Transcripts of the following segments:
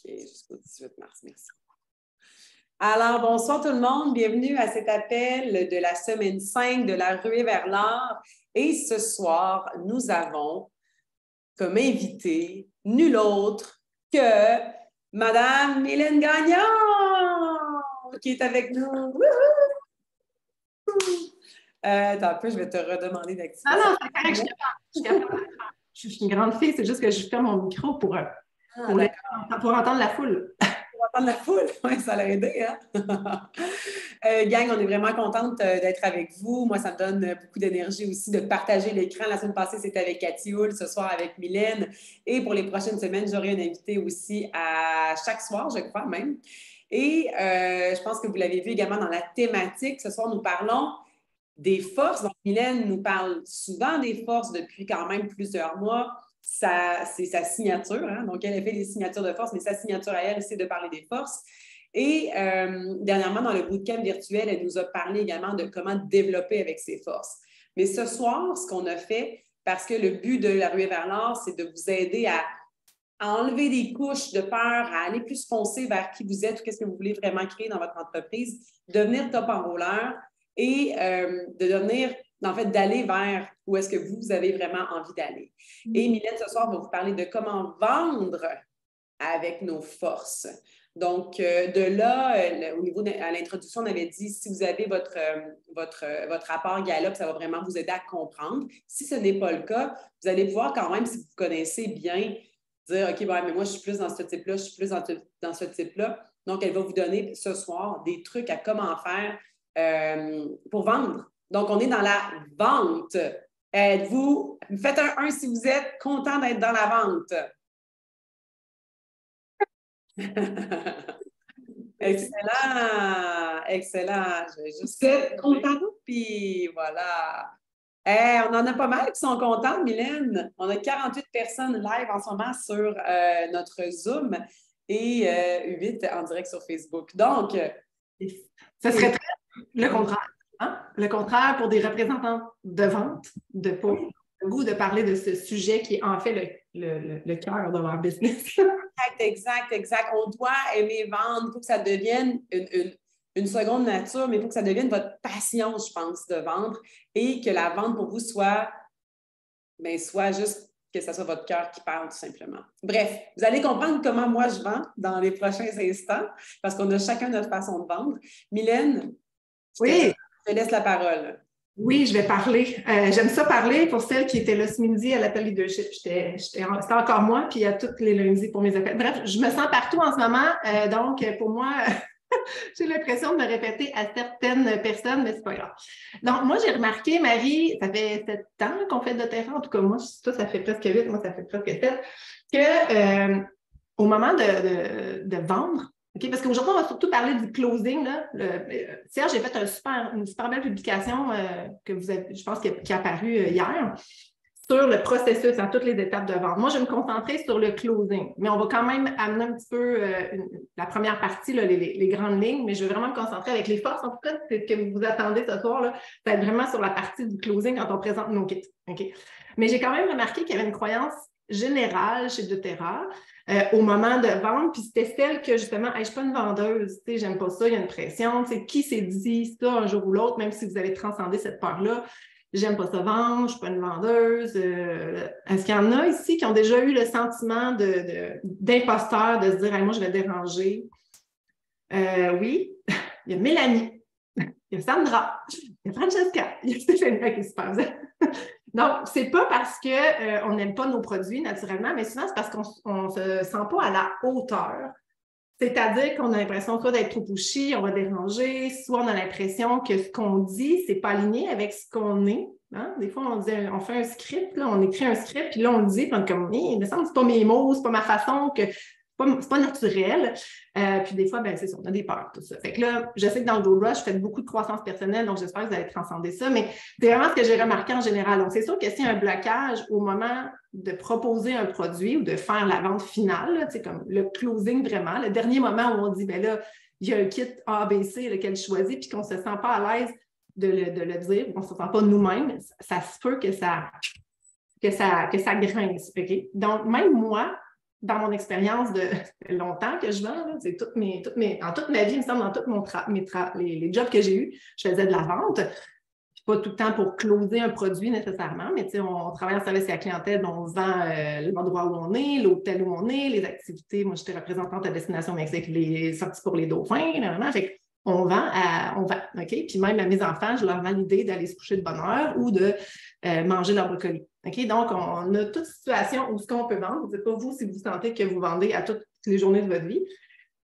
jusqu'au 18 mars. Merci. Alors, bonsoir tout le monde. Bienvenue à cet appel de la semaine 5 de la ruée vers l'or. Et ce soir, nous avons comme invité nul autre que Madame Mylène Gagnon qui est avec nous. Attends un peu, je vais te redemander d'activer. Ah non, c'est correct, je suis une grande fille, c'est juste que je ferme mon micro pour entendre la foule. Pour entendre la foule, oui, ça l'a aidé, hein? Gang, on est vraiment contente d'être avec vous. Moi, ça me donne beaucoup d'énergie aussi de partager l'écran. La semaine passée, c'était avec Cathy Hull, ce soir avec Mylène. Et pour les prochaines semaines, j'aurai un invité aussi à chaque soir, je crois même. Et je pense que vous l'avez vu également dans la thématique. Ce soir, nous parlons des forces. Donc, Mylène nous parle souvent des forces depuis quand même plusieurs mois. C'est sa signature, hein? Donc, elle a fait des signatures de force, mais sa signature à elle, c'est de parler des forces. Et dernièrement, dans le bootcamp virtuel, elle nous a parlé également de comment développer avec ses forces. Mais ce soir, ce qu'on a fait, parce que le but de la ruée vers l'or, c'est de vous aider à enlever des couches de peur, à aller plus foncer vers qui vous êtes ou qu'est-ce que vous voulez vraiment créer dans votre entreprise, devenir top enrouleur et de devenir, en fait, d'aller vers où est-ce que vous avez vraiment envie d'aller. Et Mylène, ce soir, va vous parler de comment vendre avec nos forces. Donc, de là, au niveau à l'introduction, on avait dit, si vous avez votre rapport Gallup, ça va vraiment vous aider à comprendre. Si ce n'est pas le cas, vous allez pouvoir quand même, si vous connaissez bien, dire, OK, bon, mais moi, je suis plus dans ce type-là, je suis plus dans ce type-là. Donc, elle va vous donner ce soir des trucs à comment faire pour vendre. Donc, on est dans la vente. Êtes-vous, faites un 1 si vous êtes content d'être dans la vente. Excellent, excellent. Je vais juste être content, puis voilà. On en a pas mal qui sont contents, Mylène. On a 48 personnes live en ce moment sur notre Zoom et 8 en direct sur Facebook. Donc, ça serait très le contraire. Hein? Le contraire pour des représentants de vente, de pas le goût de parler de ce sujet qui est en fait le cœur de leur business. Exact. On doit aimer vendre pour que ça devienne une seconde nature, mais pour que ça devienne votre passion, je pense, de vendre et que la vente pour vous soit juste que ce soit votre cœur qui parle, tout simplement. Bref, vous allez comprendre comment moi je vends dans les prochains instants parce qu'on a chacun notre façon de vendre. Mylène, je te laisse la parole. Oui, je vais parler. J'aime ça parler pour celles qui étaient là ce midi à l'appel leadership. C'était encore moi, puis à tous les lundis pour mes appels. Bref, je me sens partout en ce moment. Donc, pour moi, j'ai l'impression de me répéter à certaines personnes, mais c'est pas grave. Donc, moi, j'ai remarqué, Marie, ça fait 7 ans qu'on fait de terrain. En tout cas, moi, toi, ça fait presque 8, moi, ça fait presque 7, que au moment de vendre, OK, parce qu'aujourd'hui, on va surtout parler du closing. Là. Serge, j'ai fait une super belle publication que vous avez, je pense, qui est apparue hier sur le processus, à toutes les étapes de vente. Moi, je vais me concentrer sur le closing, mais on va quand même amener un petit peu la première partie, là, les grandes lignes, mais je vais vraiment me concentrer avec les forces. En tout cas, c'est ce que vous attendez ce soir, là, ça va être vraiment sur la partie du closing quand on présente nos kits. Okay? Mais j'ai quand même remarqué qu'il y avait une croyance générale chez doTERRA au moment de vendre, puis c'était celle que justement, hey, je ne suis pas une vendeuse, j'aime pas ça, il y a une pression, qui s'est dit ça un jour ou l'autre, même si vous avez transcendé cette peur-là, j'aime pas ça vendre, je ne suis pas une vendeuse. Est-ce qu'il y en a ici qui ont déjà eu le sentiment d'imposteur, de se dire, hey, moi, je vais déranger? Oui, il y a Mélanie, il y a Sandra, il y a Francesca, il y a Stéphanie qui se passe. Donc, ce n'est pas parce qu'on n'aime pas nos produits naturellement, mais souvent, c'est parce qu'on ne se sent pas à la hauteur. C'est-à-dire qu'on a l'impression soit d'être trop pushy, on va déranger, soit on a l'impression que ce qu'on dit, ce n'est pas aligné avec ce qu'on est. Hein? Des fois, on fait un script, là, on écrit un script, puis là, on le dit, puis on est comme, il me semble que ce n'est pas mes mots, ce n'est pas ma façon, que c'est pas naturel. Puis des fois, ben, c'est ça, on a des peurs, tout ça. Fait que là, je sais que dans le Gold Rush, je fais beaucoup de croissance personnelle, donc j'espère que vous allez transcender ça, mais c'est vraiment ce que j'ai remarqué en général. Donc, c'est sûr que s'il y a un blocage au moment de proposer un produit ou de faire la vente finale, comme le closing vraiment, le dernier moment où on dit, ben là, il y a un kit A, B, C, lequel je choisis, puis qu'on ne se sent pas à l'aise de le dire, on ne se sent pas nous-mêmes, ça se peut que ça grince. Okay? Donc, même moi, dans mon expérience de longtemps que je vends, là, c'est dans toute ma vie, il me semble, dans tous les jobs que j'ai eus, je faisais de la vente. Pas tout le temps pour closer un produit nécessairement, mais on travaille en service à la clientèle, on vend l'endroit où on est, l'hôtel où on est, les activités. Moi, j'étais représentante à Destination Mexique, les sorties pour les dauphins, vraiment. Fait on vend, OK? Puis même à mes enfants, je leur vends l'idée d'aller se coucher de bonne heure ou de manger leur brocoli. OK? Donc, on a toute situation où ce qu'on peut vendre. Ce n'est pas vous si vous sentez que vous vendez à toutes les journées de votre vie.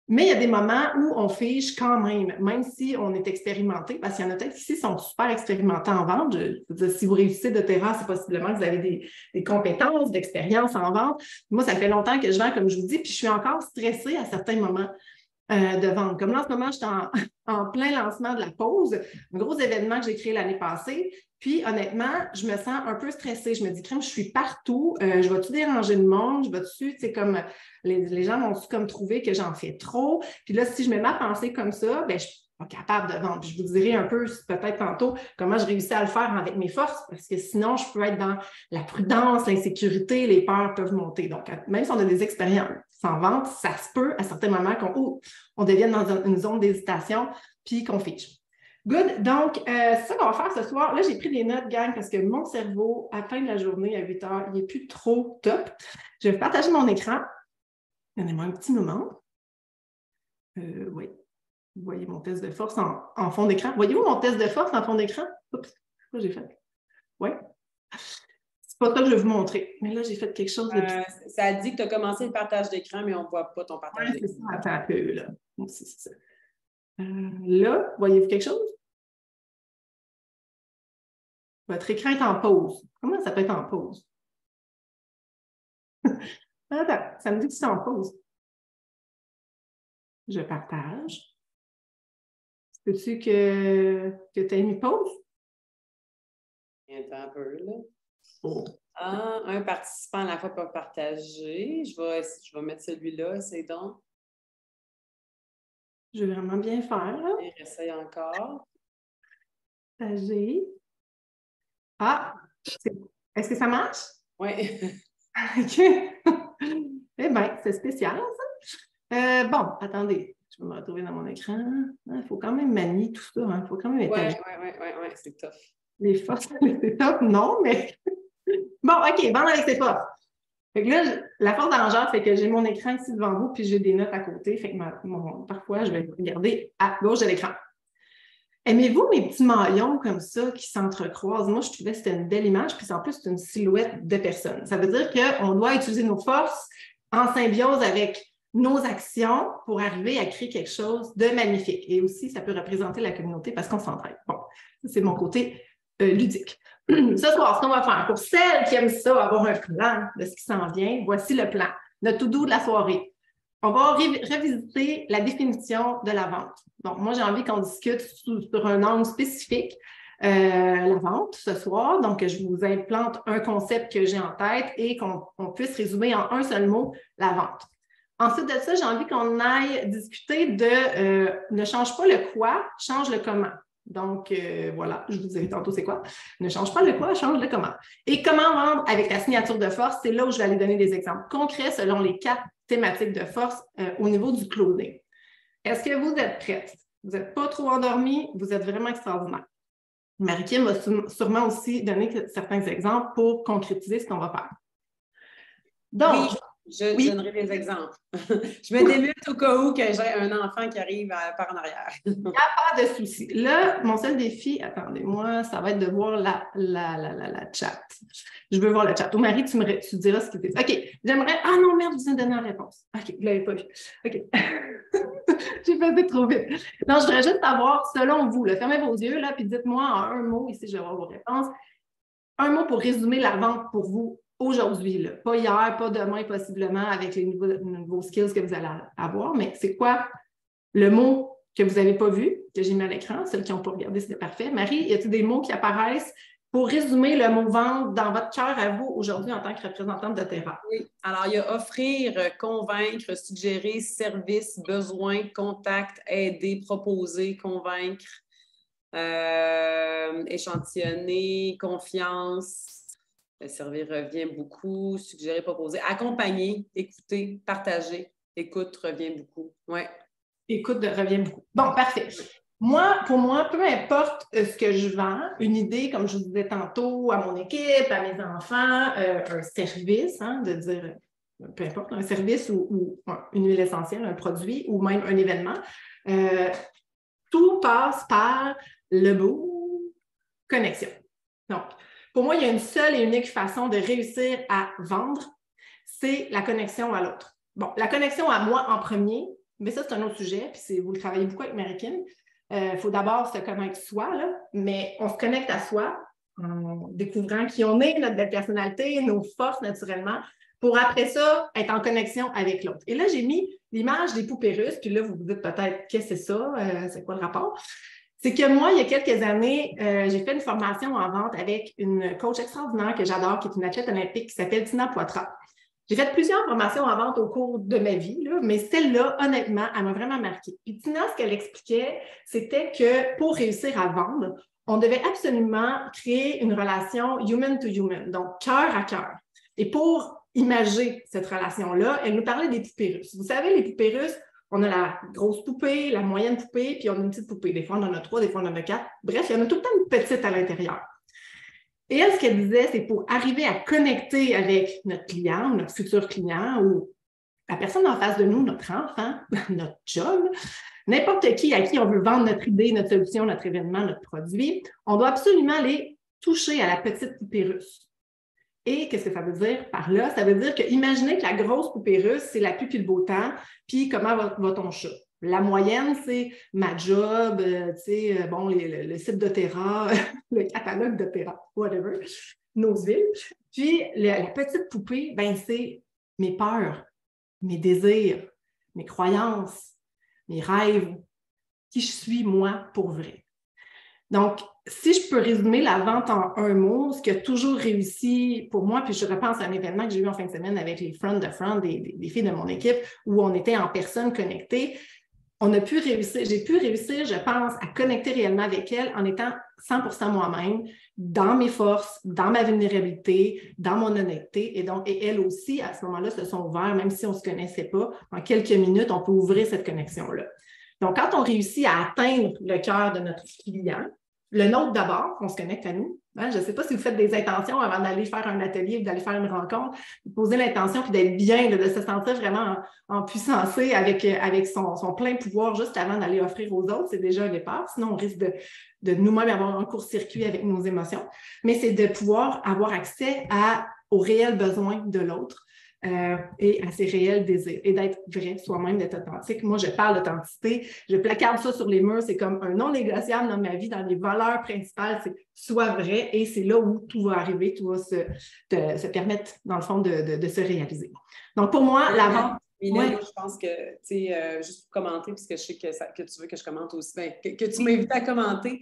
Mais il y a des moments où on fige quand même si on est expérimenté, parce qu'il y en a peut-être ici qui sont super expérimentés en vente. Je veux dire, si vous réussissez de terrain, c'est possiblement que vous avez des compétences, d'expérience en vente. Moi, ça fait longtemps que je vends, comme je vous dis, puis je suis encore stressée à certains moments de vente. Comme là, en ce moment, je suis en plein lancement de la pause, un gros événement que j'ai créé l'année passée. Puis, honnêtement, je me sens un peu stressée. Je me dis, crème, je suis partout. Je vais-tu déranger le monde? Je vais-tu, tu sais, comme les gens vont-tu comme trouver que j'en fais trop? Puis là, si je me mets à penser comme ça, bien, je suis pas capable de vendre. Puis je vous dirai un peu, peut-être tantôt, comment je réussis à le faire avec mes forces, parce que sinon, je peux être dans la prudence, l'insécurité, les peurs peuvent monter. Donc, même si on a des expériences en vente, ça se peut à certains moments qu'on devienne dans une zone d'hésitation, puis qu'on fiche. Good. Donc, c'est ça qu'on va faire ce soir. Là, j'ai pris des notes, gang, parce que mon cerveau, à la fin de la journée, à 8 heures, il n'est plus trop top. Je vais partager mon écran. Donnez-moi un petit moment. Oui. Vous voyez mon test de force en fond d'écran. Voyez-vous mon test de force en fond d'écran? Oups, c'est quoi j'ai fait? Oui. C'est pas ça que je vais vous montrer. Mais là, j'ai fait quelque chose de... Ça dit que tu as commencé le partage d'écran, mais on ne voit pas ton partage d'écran. C'est ça. Attends un peu, là. C'est ça. Là, voyez-vous quelque chose? Votre écran est en pause. Comment ça peut être en pause? Attends, ça me dit que c'est en pause. Je partage. Peux-tu que tu aies mis pause? Attends un peu, là. Oh. Ah, un participant à la fois peut partager. Je vais mettre celui-là, c'est donc. Je vais vraiment bien faire, là. Essaye encore. Partager. Ah! Est-ce que ça marche? Oui. OK. Eh bien, c'est spécial, ça. Bon, attendez. Je vais me retrouver dans mon écran. Il faut quand même manier tout ça. Il faut quand même étager. Oui, c'est tough. Les forces, c'est top, non, mais... Bon, OK, vendre avec ses forces. Fait que là, la force d'arrangeur fait que j'ai mon écran ici devant vous, puis j'ai des notes à côté. Fait que parfois, je vais regarder à gauche de l'écran. Aimez-vous mes petits maillons comme ça qui s'entrecroisent? Moi, je trouvais que c'était une belle image, puis en plus, c'est une silhouette de personne. Ça veut dire qu'on doit utiliser nos forces en symbiose avec nos actions pour arriver à créer quelque chose de magnifique. Et aussi, ça peut représenter la communauté parce qu'on s'entraide. Bon, c'est mon côté ludique. Ce soir, ce qu'on va faire, pour celles qui aiment ça, avoir un plan de ce qui s'en vient, voici le plan, notre to-do de la soirée. On va revisiter la définition de la vente. Donc, moi, j'ai envie qu'on discute sur un angle spécifique la vente ce soir. Donc, je vous implante un concept que j'ai en tête et qu'on puisse résumer en un seul mot la vente. Ensuite de ça, j'ai envie qu'on aille discuter de ne change pas le quoi, change le comment. Donc, voilà, je vous dirai tantôt c'est quoi. Ne change pas le quoi, change le comment. Et comment vendre avec la signature de force, c'est là où je vais aller donner des exemples concrets selon les 4 thématiques de force au niveau du closing. Est-ce que vous êtes prête? Vous n'êtes pas trop endormi, vous êtes vraiment extraordinaire. Marie-Kim va sûrement aussi donner certains exemples pour concrétiser ce qu'on va faire. Donc, oui. Je donnerai des exemples. Je me débute au cas où que j'ai un enfant qui arrive par en arrière. Il n'y a pas de souci. Là, mon seul défi, attendez-moi, ça va être de voir la chat. Je veux voir la chat. Oh, Marie, tu diras ce qui est. OK, j'aimerais... Ah non, merde, je vous ai donné la réponse. OK, vous ne l'avez pas vu. OK. J'ai fait trop vite. Non, je voudrais juste savoir, selon vous, là, fermez vos yeux, là, puis dites-moi en un mot, ici, je vais voir vos réponses. Un mot pour résumer la vente pour vous aujourd'hui, là. Pas hier, pas demain, possiblement, avec les nouveaux skills que vous allez avoir, mais c'est quoi le mot que vous n'avez pas vu, que j'ai mis à l'écran? Celles qui n'ont pas regardé, c'était parfait. Marie, y a-t-il des mots qui apparaissent pour résumer le mot vente dans votre cœur à vous aujourd'hui en tant que représentante de terrain? Oui. Alors, il y a offrir, convaincre, suggérer, service, besoin, contact, aider, proposer, convaincre, échantillonner, confiance. Servir revient beaucoup. Suggérer, proposer. Accompagner, écouter, partager. Écoute revient beaucoup. Oui. Écoute revient beaucoup. Bon, parfait. Pour moi, peu importe ce que je vends, une idée, comme je vous disais tantôt, à mon équipe, à mes enfants, un service, de dire, peu importe, un service ou une huile essentielle, un produit ou même un événement, tout passe par le mot connexion. Donc, pour moi, il y a une seule et unique façon de réussir à vendre, c'est la connexion à l'autre. Bon, la connexion à moi en premier, mais ça, c'est un autre sujet, puis vous le travaillez beaucoup avec Marie-Kim. Il faut d'abord se connaître soi, là, mais on se connecte à soi en découvrant qui on est, notre belle personnalité, nos forces naturellement, pour après ça, être en connexion avec l'autre. Et là, j'ai mis l'image des poupées russes, puis là, vous vous dites peut-être, qu'est-ce que c'est ça? C'est quoi le rapport? C'est que moi, il y a quelques années, j'ai fait une formation en vente avec une coach extraordinaire que j'adore, qui est une athlète olympique qui s'appelle Tina Poitras. J'ai fait plusieurs formations en vente au cours de ma vie, là, mais celle-là, honnêtement, elle m'a vraiment marquée. Et Tina, ce qu'elle expliquait, c'était que pour réussir à vendre, on devait absolument créer une relation human to human, donc cœur à cœur. Et pour imager cette relation-là, elle nous parlait des poupées russes. Vous savez, les poupées russes, on a la grosse poupée, la moyenne poupée, puis on a une petite poupée. Des fois, on en a 3, des fois, on en a 4. Bref, il y en a tout le temps une petite à l'intérieur. Et elle, ce qu'elle disait, c'est pour arriver à connecter avec notre client, notre futur client ou la personne en face de nous, notre enfant, notre job, n'importe qui à qui on veut vendre notre idée, notre solution, notre événement, notre produit, on doit absolument les toucher à la petite poupée russe. Et qu'est-ce que ça veut dire par là? Ça veut dire que imaginez que la grosse poupée russe, c'est la pluie puis le beau temps, puis comment va ton chat? La moyenne, c'est ma job, bon, le site d'Otera, le catalogue d'Otera, whatever, nos villes. Puis la petite poupée, ben, c'est mes peurs, mes désirs, mes croyances, mes rêves, qui je suis moi pour vrai. Donc, si je peux résumer la vente en un mot, ce qui a toujours réussi pour moi, puis je repense à un événement que j'ai eu en fin de semaine avec les front de front des filles de mon équipe où on était en personne connectée, j'ai pu réussir, je pense, à connecter réellement avec elles en étant 100% moi-même, dans mes forces, dans ma vulnérabilité, dans mon honnêteté. Et elles aussi, à ce moment-là, se sont ouvertes, même si on ne se connaissait pas. En quelques minutes, on peut ouvrir cette connexion-là. Donc, quand on réussit à atteindre le cœur de notre client, le nôtre d'abord, on se connecte à nous. Hein? Je ne sais pas si vous faites des intentions avant d'aller faire un atelier ou d'aller faire une rencontre, de poser l'intention puis d'être bien, de se sentir vraiment en puissancé avec son plein pouvoir juste avant d'aller offrir aux autres. C'est déjà un départ. Sinon, on risque de nous-mêmes avoir un court-circuit avec nos émotions. Mais c'est de pouvoir avoir accès aux réels besoins de l'autre. Et à ses réels désirs et d'être vrai soi-même, d'être authentique. Moi, je parle d'authenticité, je placarde ça sur les murs, c'est comme un non négociable dans ma vie, dans les valeurs principales, c'est sois vrai et c'est là où tout va arriver, tout va se permettre, dans le fond, de se réaliser. Donc, pour moi, la vente... Mylène, je pense que, tu sais, juste pour commenter, puisque je sais que tu veux que je commente aussi, ben, que tu m'invites à commenter,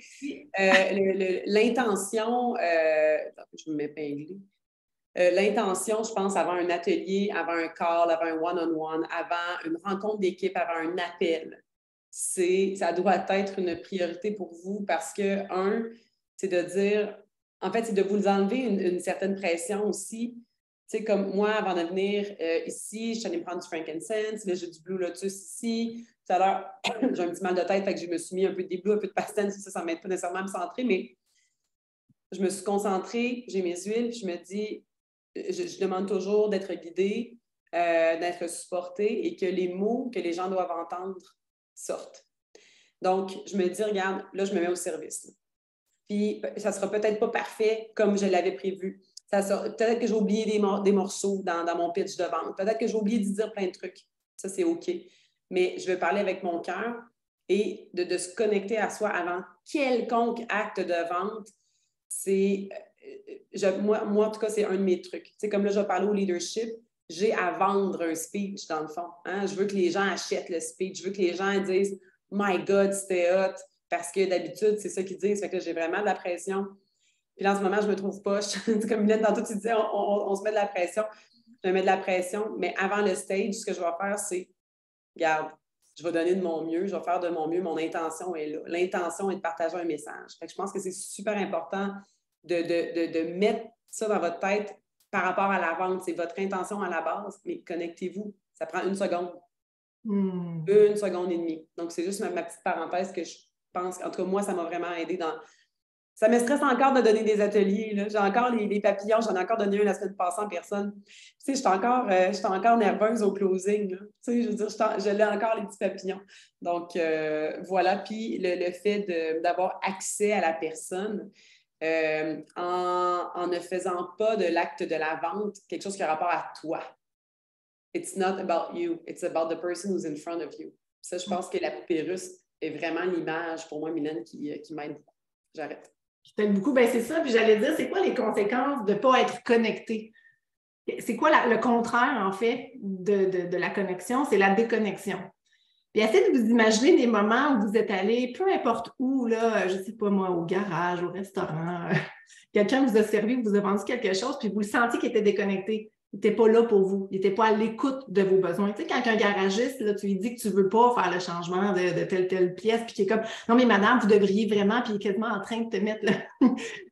l'intention, je vais m'épingler. L'intention, je pense, avant un atelier, avant un call, avant un one-on-one, avant une rencontre d'équipe, avant un appel, ça doit être une priorité pour vous parce que, c'est de dire, en fait, c'est de vous enlever une certaine pression aussi. Tu sais, comme moi, avant de venir ici, je suis allée me prendre du frankincense, là, j'ai du Blue Lotus ici. Tout à l'heure, j'ai un petit mal de tête, fait que je me suis mis un peu de déblue, un peu de pastène, ça ne m'aide pas nécessairement à me centrer, mais je me suis concentrée, j'ai mes huiles, puis je me dis, je demande toujours d'être guidée, d'être supportée et que les mots que les gens doivent entendre sortent. Donc, je me dis, regarde, là, je me mets au service. Là. Puis, ça ne sera peut-être pas parfait comme je l'avais prévu. Peut-être que j'ai oublié des morceaux dans mon pitch de vente. Peut-être que j'ai oublié de dire plein de trucs. Ça, c'est OK. Mais je vais parler avec mon cœur et de se connecter à soi avant quelconque acte de vente. Moi, en tout cas, c'est un de mes trucs. C'est comme là, je vais parler au leadership. J'ai à vendre un speech, dans le fond. Hein? Je veux que les gens achètent le speech. Je veux que les gens disent « My God, c'était hot! » Parce que d'habitude, c'est ça qu'ils disent. Fait que j'ai vraiment de la pression. Puis là, en ce moment, je me trouve pas. Comme Mylène, tantôt, tu disais, on se met de la pression. Je me mets de la pression. Mais avant le stage, ce que je vais faire, c'est, regarde, je vais donner de mon mieux, je vais faire de mon mieux. Mon intention est là. L'intention est de partager un message. Fait que je pense que c'est super important de mettre ça dans votre tête par rapport à la vente. C'est votre intention à la base, mais connectez-vous. Ça prend 1 seconde. 1 seconde et demie. Donc, c'est juste ma petite parenthèse que je pense, en tout cas, moi, ça m'a vraiment aidé dans... Ça me stresse encore de donner des ateliers. Là. J'ai encore les papillons, j'en ai encore donné un la semaine passée en personne. Tu sais, j'étais encore nerveuse au closing. Là. Tu sais, je veux dire, je l'ai encore les petits papillons. Donc, voilà. Puis, le fait d'avoir accès à la personne en ne faisant pas de l'acte de la vente quelque chose qui a rapport à toi. It's not about you, it's about the person who's in front of you. Ça, je pense que la poupée russe est vraiment l'image pour moi, Mylène, qui m'aide beaucoup. J'arrête. Qui t'aide beaucoup, bien c'est ça. Puis j'allais dire, c'est quoi les conséquences de ne pas être connecté? C'est quoi le contraire, en fait, de la connexion? C'est la déconnexion. Puis essayez de vous imaginer des moments où vous êtes allé, peu importe où, là, je ne sais pas moi, au garage, au restaurant, quelqu'un vous a servi, vous a vendu quelque chose, puis vous le sentiez qu'il était déconnecté. Il n'était pas là pour vous. Il n'était pas à l'écoute de vos besoins. Tu sais, quand un garagiste, là, tu lui dis que tu ne veux pas faire le changement de telle pièce, puis qu'il est comme « Non, mais madame, vous devriez vraiment », puis il est quasiment en train de te mettre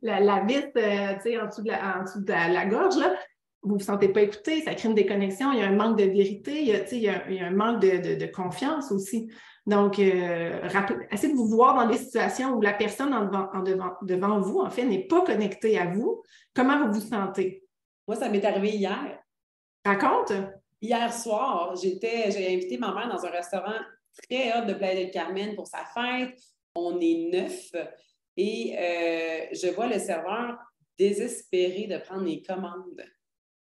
la vis tu sais, en dessous de la gorge, là. Vous ne vous sentez pas écouté, ça crée une déconnexion, il y a un manque de vérité, il y a un manque de confiance aussi. Donc, essayez de vous voir dans des situations où la personne devant vous, en fait, n'est pas connectée à vous. Comment vous vous sentez? Moi, ça m'est arrivé hier. Raconte! Hier soir, j'ai invité ma mère dans un restaurant très hot de Playa del Carmen pour sa fête. On est 9 et je vois le serveur désespéré de prendre les commandes.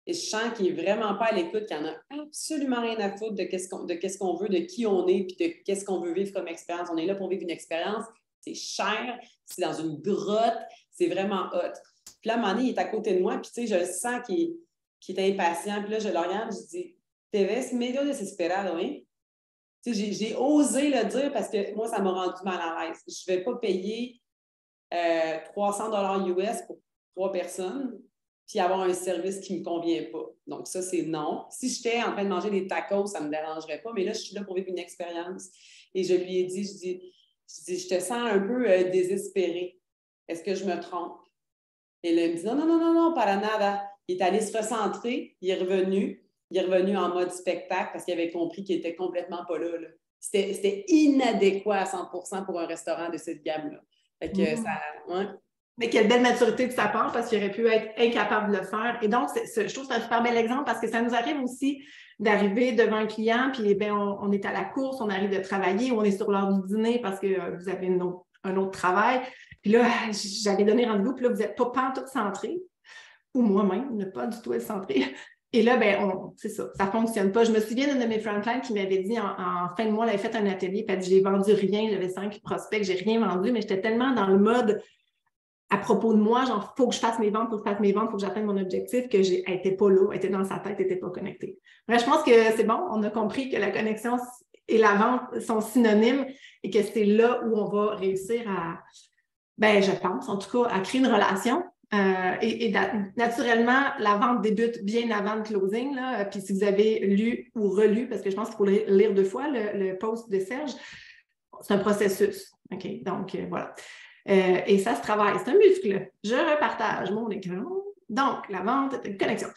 Et je sens qu'il n'est vraiment pas à l'écoute, qu'il n'en a absolument rien à foutre de qu'est-ce qu'on veut, de qui on est, puis de qu'est-ce qu'on veut vivre comme expérience. On est là pour vivre une expérience. C'est cher, c'est dans une grotte, c'est vraiment hot. Puis là, à un moment donné, il est à côté de moi, puis tu sais, je le sens qu'il est impatient. Puis là, je le regarde, je dis « Te ves medio desesperado, hein? » Tu sais, j'ai osé le dire parce que moi, ça m'a rendu mal à l'aise. Je ne vais pas payer 300 $ US pour 3 personnes puis avoir un service qui ne me convient pas. Donc, ça, c'est non. Si j'étais en train de manger des tacos, ça ne me dérangerait pas, mais là, je suis là pour vivre une expérience. Et je lui ai dit, je te sens un peu désespérée. Est-ce que je me trompe? Et là, il me dit, non, para nada. Il est allé se recentrer, il est revenu en mode spectacle parce qu'il avait compris qu'il n'était complètement pas là. C'était inadéquat à 100% pour un restaurant de cette gamme-là. Fait que ça... Ouais. Mais quelle belle maturité de sa part parce qu'il aurait pu être incapable de le faire. Et donc, je trouve que c'est un super bel exemple parce que ça nous arrive aussi d'arriver devant un client, puis bien, on est à la course, on arrive de travailler, ou on est sur l'heure du dîner parce que vous avez un autre travail. Puis là, j'avais donné rendez-vous, puis là, vous n'êtes pas pantoute centré, ou moi-même, ne pas du tout être centré. Et là, bien, c'est ça, ça ne fonctionne pas. Je me souviens d'une de mes frontline qui m'avait dit en fin de mois, elle avait fait un atelier, puis elle dit, j'ai vendu rien, j'avais 5 prospects, j'ai rien vendu, mais j'étais tellement dans le mode à propos de moi, genre, il faut que je fasse mes ventes, il faut que j'atteigne mon objectif, que elle n'était pas là, elle était dans sa tête, elle n'était pas connectée. Bref, je pense que c'est bon, on a compris que la connexion et la vente sont synonymes et que c'est là où on va réussir à, je pense, en tout cas, à créer une relation. Et naturellement, la vente débute bien avant le closing. Là. Puis si vous avez lu ou relu, parce que je pense qu'il faut lire 2 fois le post de Serge, c'est un processus. OK? Donc, voilà. Et ça se travaille. C'est un muscle. Je repartage mon écran. Donc, la vente est une connexion.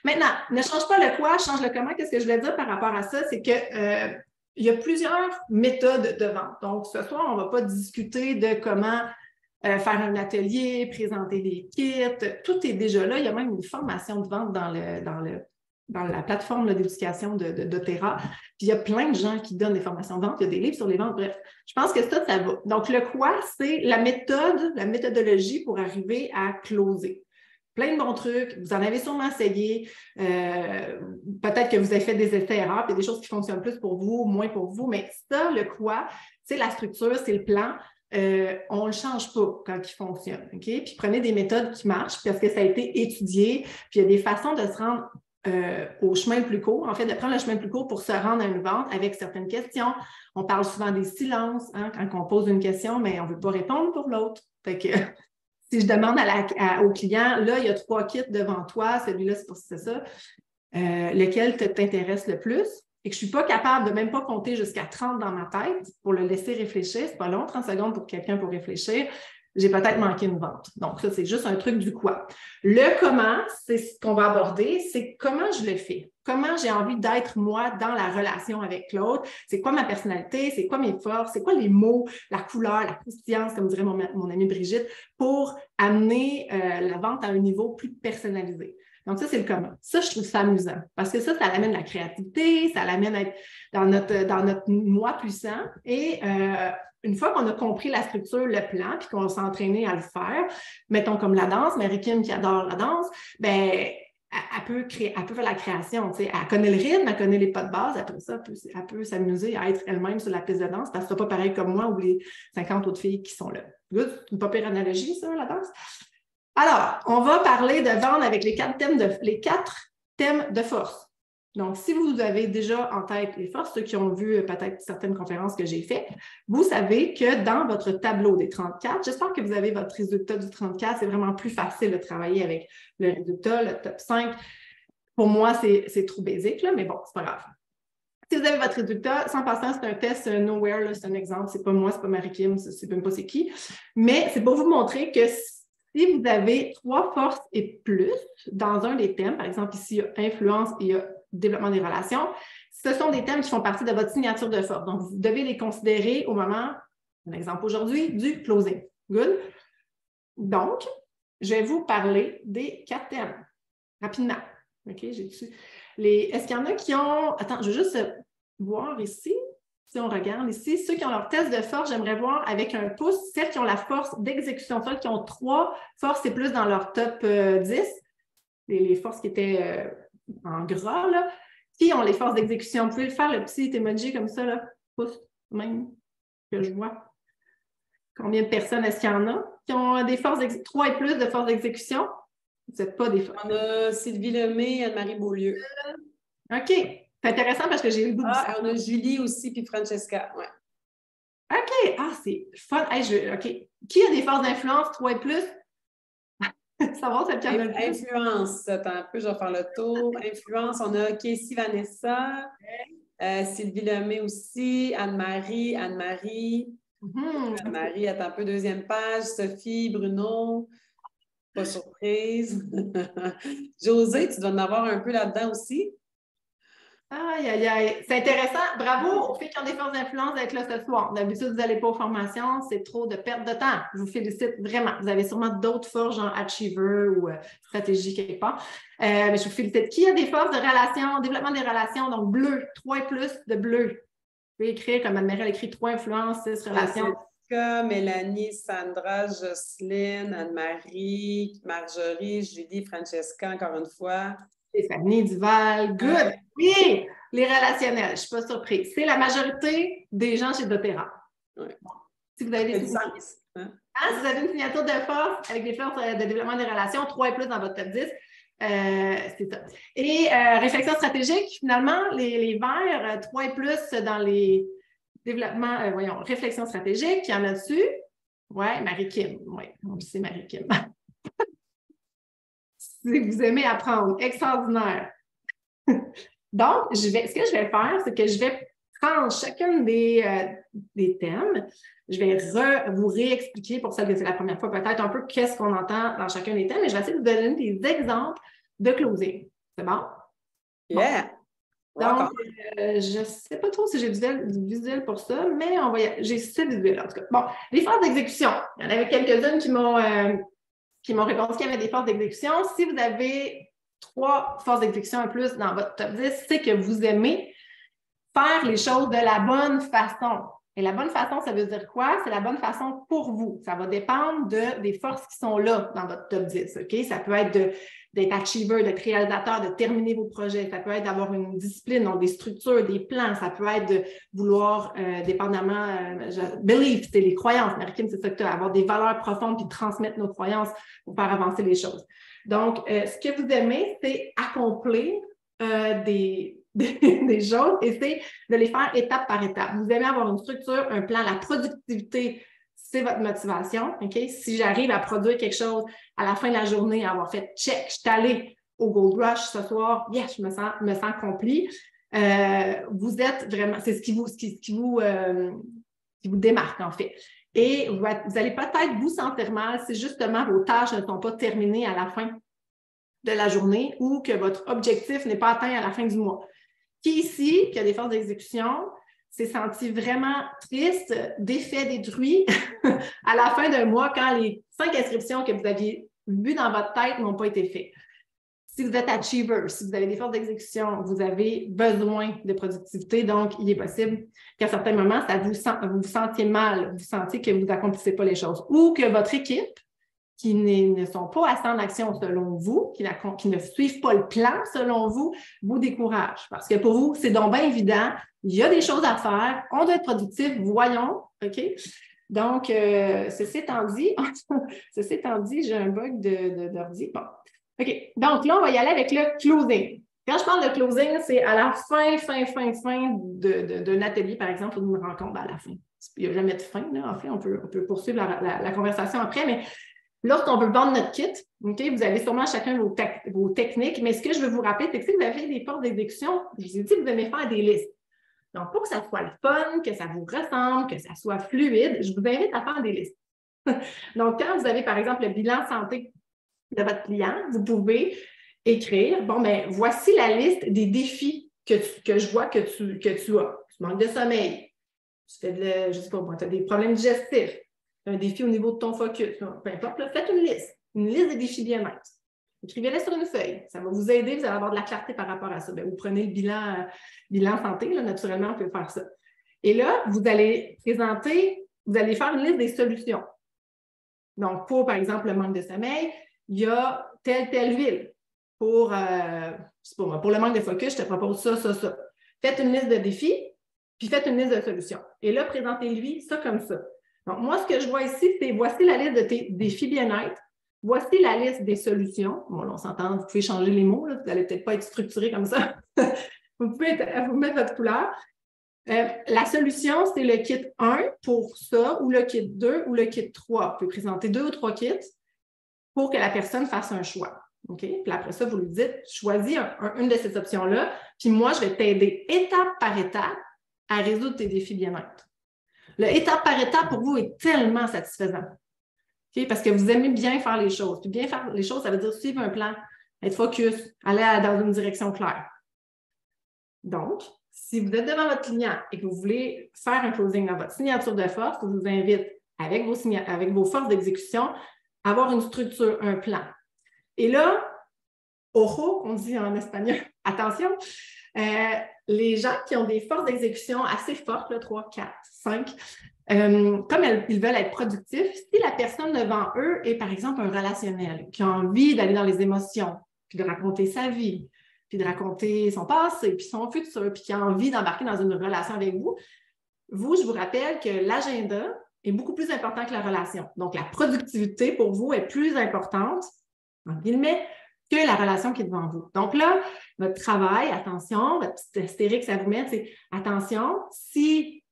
Maintenant, ne change pas le quoi, change le comment. Qu'est-ce que je voulais dire par rapport à ça? C'est que il y a plusieurs méthodes de vente. Donc, ce soir, on ne va pas discuter de comment faire un atelier, présenter des kits. Tout est déjà là. Il y a même une formation de vente dans la plateforme d'éducation d'Otera. Puis il y a plein de gens qui donnent des formations de vente, il y a des livres sur les ventes, bref. Je pense que ça va. Donc, le quoi, c'est la méthodologie pour arriver à closer. Plein de bons trucs, vous en avez sûrement essayé. Peut-être que vous avez fait des essais-erreurs, puis il y a des choses qui fonctionnent plus pour vous, moins pour vous, mais ça, le quoi, c'est la structure, c'est le plan. On ne le change pas quand il fonctionne. Okay? Puis prenez des méthodes qui marchent parce que ça a été étudié, puis il y a des façons de se rendre au chemin le plus court, en fait, de prendre le chemin le plus court pour se rendre à une vente avec certaines questions. On parle souvent des silences, hein, quand on pose une question, mais on ne veut pas répondre pour l'autre. Fait que si je demande au client, là, il y a 3 kits devant toi, celui-là, c'est ça, lequel t'intéresse le plus? Et que je ne suis pas capable de même pas compter jusqu'à 30 dans ma tête pour le laisser réfléchir. C'est pas long, 30 secondes pour quelqu'un pour réfléchir. j'ai peut-être manqué une vente. Donc, ça, c'est juste un truc du quoi. Le comment, c'est ce qu'on va aborder, c'est comment je le fais. Comment j'ai envie d'être, moi, dans la relation avec l'autre. C'est quoi ma personnalité, c'est quoi mes forces, c'est quoi les mots, la couleur, la croustillance, comme dirait mon amie Brigitte, pour amener la vente à un niveau plus personnalisé. Donc, ça, c'est le comment. Ça, je trouve ça amusant parce que ça l'amène la créativité, ça l'amène à être dans notre moi puissant. Et une fois qu'on a compris la structure, le plan, puis qu'on s'est entraîné à le faire, mettons comme la danse, Marie-Kim qui adore la danse, bien, elle peut faire la création. Tu sais. Elle connaît le rythme, elle connaît les pas de base, après ça, elle peut s'amuser à être elle-même sur la piste de danse parce que ce sera pas pareil comme moi ou les 50 autres filles qui sont là. C'est une pas pire analogie, ça, la danse. Alors, on va parler de vendre avec les 4 thèmes de force. Donc, si vous avez déjà en tête les forces, ceux qui ont vu peut-être certaines conférences que j'ai faites, vous savez que dans votre tableau des 34, j'espère que vous avez votre résultat du 34, c'est vraiment plus facile de travailler avec le résultat, le top 5. Pour moi, c'est trop basique, là, mais bon, c'est pas grave. Si vous avez votre résultat, sans passant, c'est un test Nowhere, là, c'est un exemple, c'est pas moi, c'est pas Marie-Kim, c'est même pas c'est qui, mais c'est pour vous montrer que si vous avez 3 forces et plus dans un des thèmes, par exemple ici, il y a influence et il y a développement des relations, ce sont des thèmes qui font partie de votre signature de force. Donc, vous devez les considérer au moment, un exemple aujourd'hui, du closing. Good? Donc, je vais vous parler des 4 thèmes rapidement. OK, j'ai dessus. Est-ce qu'il y en a qui ont... Attends, je veux juste voir ici. Si on regarde ici, ceux qui ont leur test de force, j'aimerais voir avec un pouce, celles qui ont la force d'exécution, celles qui ont 3 forces et plus dans leur top 10, les forces qui étaient en gras, là, qui ont les forces d'exécution. Vous pouvez le faire, le petit emoji comme ça, là, pouce même, que je vois. Combien de personnes est-ce qu'il y en a qui ont des forces 3 et plus de forces d'exécution? Vous n'êtes pas des forces. On a Sylvie Lemay et Anne-Marie Beaulieu. OK. C'est intéressant parce que j'ai eu le bout de ça. On a Julie aussi, puis Francesca. Ouais. OK. Ah, c'est fun. Hey, OK. Qui a des forces d'influence, 3 et plus? Savoir celle qui en a le plus. Influence. Attends un peu, je vais faire le tour. Influence, on a Casey Vanessa, Sylvie Lemay aussi, Anne-Marie. Anne-Marie, attends un peu, deuxième page. Sophie, Bruno. Pas surprise. Josée, tu dois en avoir un peu là-dedans aussi. Aïe, aïe, aïe. C'est intéressant. Bravo aux filles qui ont des forces d'influence d'être là ce soir. D'habitude, vous n'allez pas aux formations, c'est trop de perte de temps. Je vous félicite vraiment. Vous avez sûrement d'autres forces, genre Achiever ou stratégie quelque part. Mais je vous félicite. Qui a des forces de relation, développement des relations, donc bleu, 3 et plus de bleu. Vous pouvez écrire, comme Anne-Marie écrit 3 influences, 6 relations. Mélanie, Sandra, Jocelyne, Anne-Marie, Marjorie, Julie, Francesca, encore une fois. Stéphanie Duval, good! Oui! Les relationnels, je ne suis pas surprise. C'est la majorité des gens chez doTERRA. Ouais. Si vous avez des signes. Si vous avez une signature de force avec des forces de développement des relations, 3 et plus dans votre top 10, c'est ça. Et réflexion stratégique, finalement, les verts, 3 et plus dans les développements, réflexion stratégique, il y en a dessus. Oui, Marie-Kim. Oui, on le sait, Marie-Kim. Si vous aimez apprendre, extraordinaire. Donc, ce que je vais faire, c'est que je vais prendre chacun des thèmes. Je vais vous réexpliquer, pour celles que c'est la première fois, peut-être un peu qu'est-ce qu'on entend dans chacun des thèmes, et je vais essayer de vous donner des exemples de closing. C'est bon? Yeah! Bon. Donc, je ne sais pas trop si j'ai du visuel pour ça, mais j'ai ce visuel en tout cas. Bon, les phases d'exécution. Il y en avait quelques-unes qui m'ont répondu qu'il y avait des forces d'exécution. Si vous avez 3 forces d'exécution en plus dans votre top 10, c'est que vous aimez faire les choses de la bonne façon. Et la bonne façon, ça veut dire quoi? C'est la bonne façon pour vous. Ça va dépendre des forces qui sont là dans votre top 10. OK? Ça peut être d'être achiever, d'être réalisateur, de terminer vos projets. Ça peut être d'avoir une discipline, donc des structures, des plans. Ça peut être de vouloir, dépendamment, belief, c'est les croyances. Marie-Kim, c'est ça que tu as, avoir des valeurs profondes puis transmettre nos croyances pour faire avancer les choses. Donc, ce que vous aimez, c'est accomplir des choses et c'est de les faire étape par étape. Vous aimez avoir une structure, un plan, la productivité, c'est votre motivation. Okay? Si j'arrive à produire quelque chose à la fin de la journée, à avoir fait check, je suis allée au Gold Rush ce soir, yes, je me sens accomplie. Vous êtes vraiment, c'est ce qui vous démarque en fait. Et vous allez peut-être vous sentir mal si justement vos tâches ne sont pas terminées à la fin de la journée ou que votre objectif n'est pas atteint à la fin du mois. Qui ici, qui a des forces d'exécution, s'est senti vraiment triste, défait, détruit à la fin d'un mois quand les 5 inscriptions que vous aviez vues dans votre tête n'ont pas été faites? Si vous êtes achiever, si vous avez des forces d'exécution, vous avez besoin de productivité, donc il est possible qu'à certains moments, vous vous sentiez mal, vous sentiez que vous n'accomplissez pas les choses ou que votre équipe, qui ne sont pas assez en action selon vous, qui ne suivent pas le plan selon vous, vous décourage. Parce que pour vous, c'est donc bien évident, il y a des choses à faire, on doit être productif, voyons, OK? Donc, ceci étant dit, j'ai un bug d'ordi. Bon. OK. Donc là, on va y aller avec le closing. Quand je parle de closing, c'est à la fin d'un atelier, par exemple, ou d'une rencontre à la fin. Il n'y a jamais de fin, là. En fait, on peut poursuivre la conversation après, mais lorsqu'on veut vendre notre kit, OK, vous avez sûrement chacun vos techniques, mais ce que je veux vous rappeler, c'est que si vous avez des forces d'exécution, je vous ai dit que vous aimez faire des listes. Donc, pour que ça soit le fun, que ça vous ressemble, que ça soit fluide, je vous invite à faire des listes. Donc, quand vous avez, par exemple, le bilan santé de votre client, vous pouvez écrire, bon, bien, voici la liste des défis que je vois que tu as. Tu manques de sommeil, tu fais je sais pas, tu as des problèmes digestifs, un défi au niveau de ton focus, peu importe, là, faites une liste des défis bien-être. Écrivez-les sur une feuille. Ça va vous aider, vous allez avoir de la clarté par rapport à ça. Bien, vous prenez le bilan santé, là, naturellement, on peut faire ça. Et là, vous allez faire une liste des solutions. Donc, pour, par exemple, le manque de sommeil, il y a telle huile. Pour le manque de focus, je te propose ça. Faites une liste de défis, puis faites une liste de solutions. Et là, présentez-lui ça comme ça. Donc, moi, ce que je vois ici, c'est voici la liste de tes défis bien-être. Voici la liste des solutions. Bon, là, on s'entend, vous pouvez changer les mots, là, vous n'allez peut-être pas être structuré comme ça. Vous pouvez vous mettre votre couleur. La solution, c'est le kit 1 pour ça, ou le kit 2 ou le kit 3. Vous pouvez présenter 2 ou 3 kits pour que la personne fasse un choix. OK? Puis après ça, vous lui dites, choisis une de ces options-là, puis moi, je vais t'aider étape par étape à résoudre tes défis bien-être. Le étape par étape, pour vous, est tellement satisfaisant. Okay? Parce que vous aimez bien faire les choses. Puis bien faire les choses, ça veut dire suivre un plan, être focus, aller dans une direction claire. Donc, si vous êtes devant votre client et que vous voulez faire un closing dans votre signature de force, je vous invite, avec vos forces d'exécution, à avoir une structure, un plan. Et là, ojo, on dit en espagnol, attention, les gens qui ont des forces d'exécution assez fortes, là, 3, 4, 5, comme ils veulent être productifs, si la personne devant eux est, par exemple, un relationnel, qui a envie d'aller dans les émotions, puis de raconter sa vie, puis de raconter son passé, puis son futur, puis qui a envie d'embarquer dans une relation avec vous, je vous rappelle que l'agenda est beaucoup plus important que la relation. Donc, la productivité pour vous est plus importante, en guillemets, que la relation qui est devant vous. Donc là, votre travail, attention, votre petite astérix à vous mettre, c'est attention, si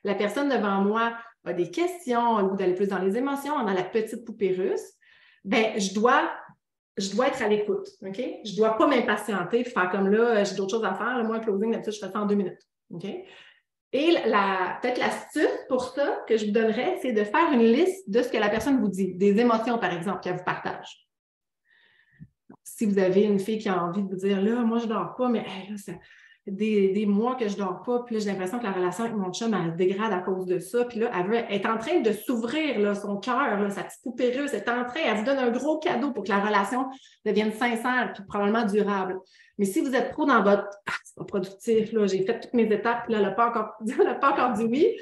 la personne devant moi a des questions, a le goût d'aller plus dans les émotions, dans la petite poupée russe, bien, je dois être à l'écoute, OK? Je ne dois pas m'impatienter et faire comme là, j'ai d'autres choses à faire. Là, moi, un closing, d'habitude, je fais ça en 2 minutes, OK? Et peut-être l'astuce pour ça que je vous donnerais, c'est de faire une liste de ce que la personne vous dit, des émotions, par exemple, qu'elle vous partage. Si vous avez une fille qui a envie de vous dire, là, moi, je ne dors pas, mais hey, là, ça des mois que je ne dors pas, puis là, j'ai l'impression que la relation avec mon chum, elle se dégrade à cause de ça, puis là, elle est en train de s'ouvrir, là, son cœur, là, sa petite poupée russe, elle vous donne un gros cadeau pour que la relation devienne sincère, puis probablement durable. Mais si vous êtes trop dans votre « Ah, c'est pas productif, là, j'ai fait toutes mes étapes, puis là, elle n'a pas encore dit oui »,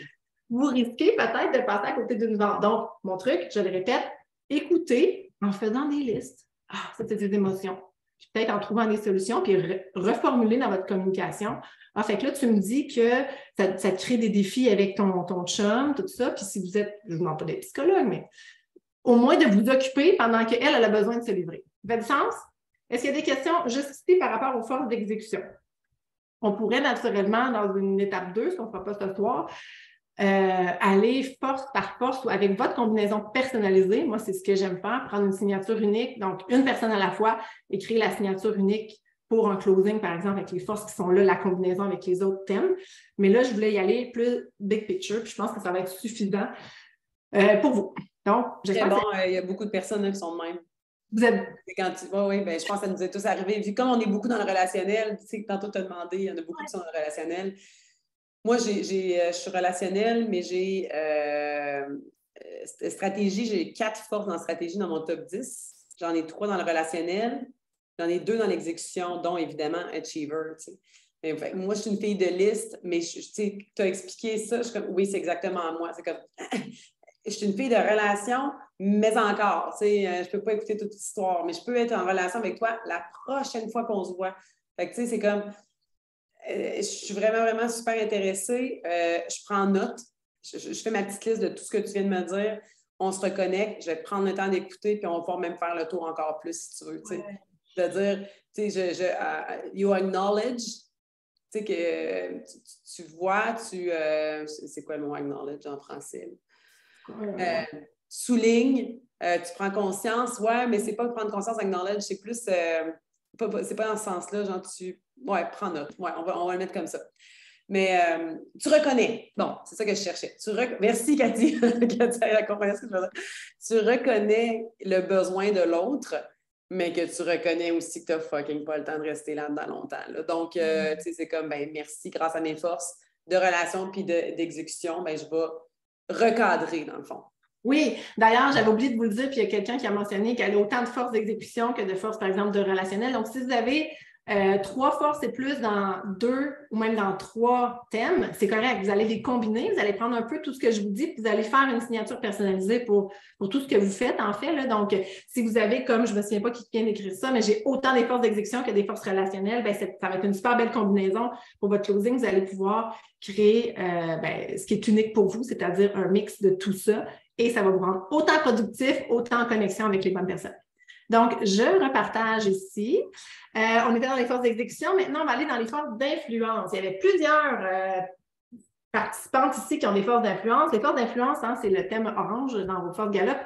vous risquez peut-être de passer à côté d'une vente. Donc, mon truc, je le répète, écoutez en faisant des listes. Ah, ça, c'est des émotions. Puis peut-être en trouvant des solutions, puis reformuler dans votre communication. Ah, fait que là, tu me dis que ça te crée des défis avec ton chum, tout ça. Puis si vous êtes, je ne vous demande pas d'être psychologue, mais au moins de vous occuper pendant qu'elle a besoin de se livrer. Ça fait du sens? Est-ce qu'il y a des questions juste ici par rapport aux forces d'exécution? On pourrait naturellement, dans une étape 2, ce qu'on ne fera pas ce soir, aller force par force ou avec votre combinaison personnalisée. Moi, c'est ce que j'aime faire, prendre une signature unique, donc une personne à la fois, écrire la signature unique pour un closing, par exemple, avec les forces qui sont là, la combinaison avec les autres thèmes. Mais là, je voulais y aller plus big picture, puis je pense que ça va être suffisant pour vous. Donc, j'espère bon, il y a beaucoup de personnes qui sont de même. Vous êtes... Oui, ben, je pense que ça nous est tous arrivé. Vu comme on est beaucoup dans le relationnel, tu sais, tantôt tu as demandé, il y en a beaucoup qui sont dans le relationnel. Moi, je suis relationnelle, mais j'ai stratégie, j'ai 4 forces en stratégie dans mon top 10. J'en ai 3 dans le relationnel, j'en ai 2 dans l'exécution, dont évidemment Achiever. Tu sais. Mais, moi, je suis une fille de liste, mais tu as expliqué ça, je suis comme, oui, c'est exactement moi. C'est comme, je suis une fille de relation, mais encore, tu sais, je ne peux pas écouter toute l'histoire, mais je peux être en relation avec toi la prochaine fois qu'on se voit. Fait que, tu sais, c'est comme, je suis vraiment, vraiment super intéressée. Je prends note. Je fais ma petite liste de tout ce que tu viens de me dire. On se reconnecte. Je vais prendre le temps d'écouter, puis on va pouvoir même faire le tour encore plus, si tu veux. Ouais. C'est-à-dire, tu sais, you acknowledge, tu sais, que tu vois, c'est quoi le mot acknowledge en français? Souligne, tu prends conscience, ouais, mais c'est pas prendre conscience, acknowledge, c'est plus, c'est pas dans ce sens-là, genre ouais, prends note, ouais, on va le mettre comme ça. Mais tu reconnais, bon, c'est ça que je cherchais. Merci, Cathy, Cathy a compris ce que je veux dire. Tu reconnais le besoin de l'autre, mais que tu reconnais aussi que tu n'as fucking pas le temps de rester là-dedans longtemps. Là. Donc, tu sais, c'est comme, ben merci, grâce à mes forces de relation puis d'exécution, ben je vais recadrer, dans le fond. Oui, d'ailleurs, j'avais oublié de vous le dire, puis il y a quelqu'un qui a mentionné qu'elle a autant de forces d'exécution que de forces, par exemple, de relationnel. Donc, si vous avez 3 forces et plus dans 2 ou même dans 3 thèmes, c'est correct. Vous allez les combiner, vous allez prendre un peu tout ce que je vous dis, puis vous allez faire une signature personnalisée pour tout ce que vous faites, en fait. Là. Donc, si vous avez, comme je ne me souviens pas qui vient d'écrire ça, mais j'ai autant des forces d'exécution que des forces relationnelles, bien, ça va être une super belle combinaison pour votre closing. Vous allez pouvoir créer ce qui est unique pour vous, c'est-à-dire un mix de tout ça. Et ça va vous rendre autant productif, autant en connexion avec les bonnes personnes. Donc, je repartage ici. On était dans les forces d'exécution. Maintenant, on va aller dans les forces d'influence. Il y avait plusieurs participantes ici qui ont des forces d'influence. Les forces d'influence, hein, c'est le thème orange dans vos forces Gallup.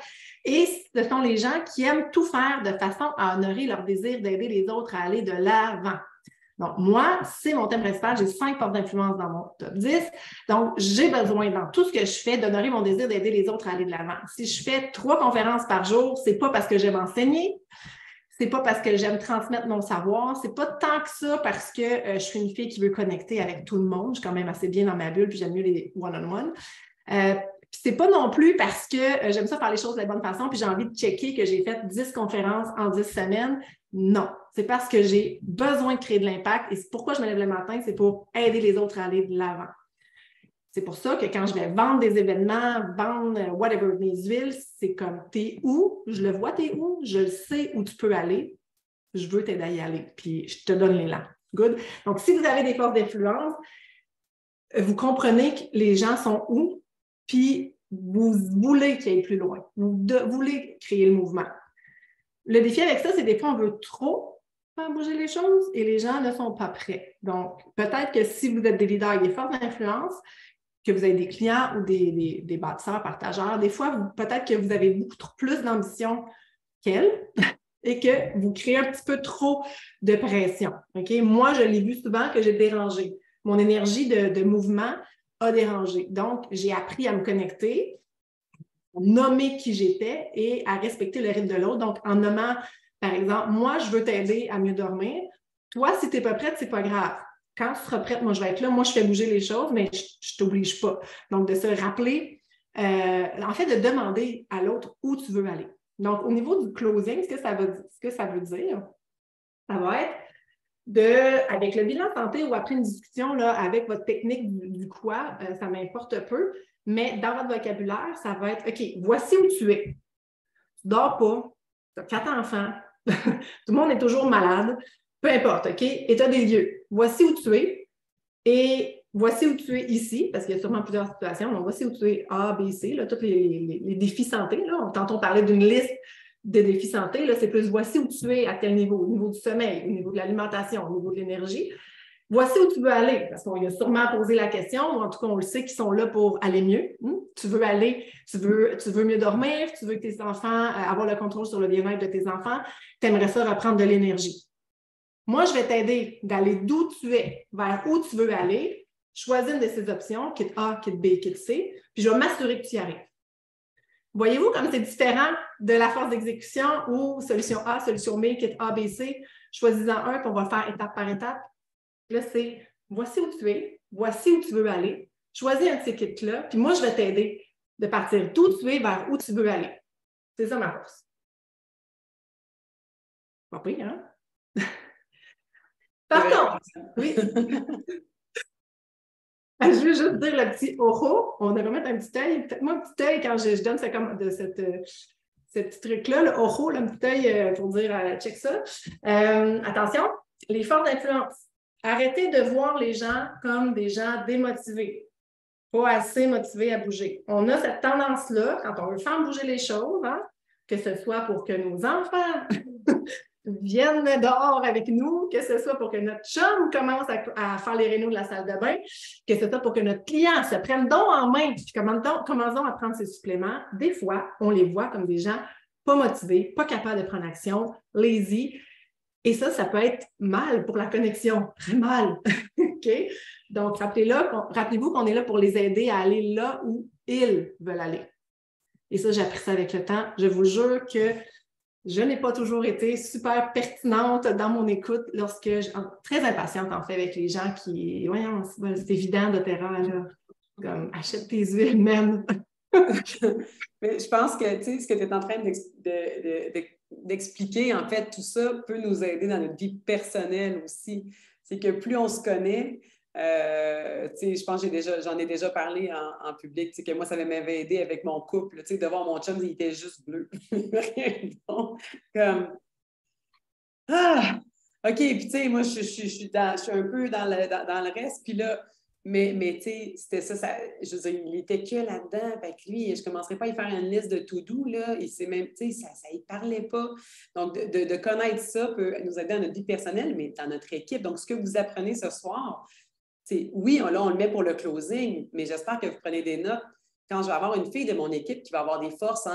Et ce sont les gens qui aiment tout faire de façon à honorer leur désir d'aider les autres à aller de l'avant. Donc, moi, c'est mon thème principal. J'ai 5 forces d'influence dans mon top 10. Donc, j'ai besoin, dans tout ce que je fais, d'honorer mon désir d'aider les autres à aller de l'avant. Si je fais 3 conférences par jour, c'est pas parce que j'aime enseigner, c'est pas parce que j'aime transmettre mon savoir, c'est pas tant que ça parce que je suis une fille qui veut connecter avec tout le monde. Je suis quand même assez bien dans ma bulle, puis j'aime mieux les one-on-one. C'est pas non plus parce que j'aime ça faire les choses de la bonne façon, puis j'ai envie de checker que j'ai fait 10 conférences en 10 semaines. Non, c'est parce que j'ai besoin de créer de l'impact et c'est pourquoi je me lève le matin, c'est pour aider les autres à aller de l'avant. C'est pour ça que quand je vais vendre des événements, vendre whatever, mes huiles, c'est comme t'es où? Je le vois, t'es où? Je sais où tu peux aller. Je veux t'aider à y aller, puis je te donne l'élan. Good? Donc, si vous avez des forces d'influence, vous comprenez que les gens sont où, puis vous voulez qu'ils aillent plus loin. Vous voulez créer le mouvement. Le défi avec ça, c'est des fois, on veut trop faire bouger les choses et les gens ne sont pas prêts. Donc, peut-être que si vous êtes des leaders avec des forces d'influence, que vous avez des clients ou des bâtisseurs, partageurs, des fois, peut-être que vous avez beaucoup plus d'ambition qu'elles et que vous créez un petit peu trop de pression. Okay? Moi, je l'ai vu souvent que j'ai dérangé. Mon énergie de mouvement a dérangé. Donc, j'ai appris à me connecter, nommer qui j'étais et à respecter le rythme de l'autre. Donc, en nommant, par exemple, moi, je veux t'aider à mieux dormir. Toi, si tu n'es pas prête, c'est pas grave. Quand tu seras prête, moi, je vais être là. Moi, je fais bouger les choses, mais je ne t'oblige pas. Donc, de se rappeler, en fait, de demander à l'autre où tu veux aller. Donc, au niveau du closing, ce que ça veut dire, ça va être avec le bilan santé ou après une discussion là, avec votre technique du quoi, ça m'importe peu. Mais dans votre vocabulaire, ça va être, OK, voici où tu es. Tu ne dors pas, tu as 4 enfants, tout le monde est toujours malade, peu importe, OK? Et tu as des lieux. Voici où tu es et voici où tu es ici, parce qu'il y a sûrement plusieurs situations. Donc, voici où tu es A, B, C, là, tous les défis santé. Là. Tantôt, on parlait d'une liste de défis santé. Là, c'est plus voici où tu es, à quel niveau? Au niveau du sommeil, au niveau de l'alimentation, au niveau de l'énergie. Voici où tu veux aller, parce qu'on y a sûrement posé la question, ou en tout cas, on le sait qu'ils sont là pour aller mieux. Tu veux aller, tu veux mieux dormir, tu veux que tes enfants, avoir le contrôle sur le bien-être de tes enfants, tu aimerais ça reprendre de l'énergie. Moi, je vais t'aider d'aller d'où tu es, vers où tu veux aller, choisis une de ces options, kit A, kit B, kit C, puis je vais m'assurer que tu y arrives. Voyez-vous comme c'est différent de la force d'exécution ou solution A, solution B, kit A, B, C, choisis-en un, puis on va le faire étape par étape. Là, c'est voici où tu es, voici où tu veux aller, choisis un de ces kits-là, puis moi, je vais t'aider de partir d'où tu es vers où tu veux aller. C'est ça ma force. Pas pire, hein? Par contre, oui. Je veux juste dire le petit oho, on devrait mettre un petit œil. Faites-moi un petit œil quand je donne ce petit truc-là, le oho, le petit œil pour dire check ça. Attention, les forces d'influence. Arrêtez de voir les gens comme des gens démotivés, pas assez motivés à bouger. On a cette tendance-là, quand on veut faire bouger les choses, hein, que ce soit pour que nos enfants viennent dehors avec nous, que ce soit pour que notre chum commence à faire les rénaux de la salle de bain, que ce soit pour que notre client se prenne donc en main, puis commençons à prendre ses suppléments. Des fois, on les voit comme des gens pas motivés, pas capables de prendre action, lazy. Et ça peut être mal pour la connexion, très mal. OK? Donc, rappelez-vous qu'on est là pour les aider à aller là où ils veulent aller. Et ça, j'ai appris ça avec le temps. Je vous jure que je n'ai pas toujours été super pertinente dans mon écoute très impatiente en fait avec les gens qui, voyons, c'est évident d'Otera, là, comme achète tes huiles même. Mais je pense que, tu sais, ce que tu es en train d'expliquer, en fait, tout ça peut nous aider dans notre vie personnelle aussi. C'est que plus on se connaît, tu sais, je pense que j'en ai déjà parlé en public, tu sais, que moi, ça m'avait aidé avec mon couple, tu sais, de voir mon chum, il était juste bleu. Donc, comme, ah! OK, puis tu sais, moi, je suis un peu dans le reste, puis là, mais tu sais, c'était ça, je veux dire, il était que là-dedans, fait que lui, je ne commencerai pas à y faire une liste de to-do, là, il sait même, tu sais, ça ne parlait pas. Donc, de connaître ça peut nous aider dans notre vie personnelle, mais dans notre équipe. Donc, ce que vous apprenez ce soir, oui, là, on le met pour le closing, mais j'espère que vous prenez des notes. Quand je vais avoir une fille de mon équipe qui va avoir des forces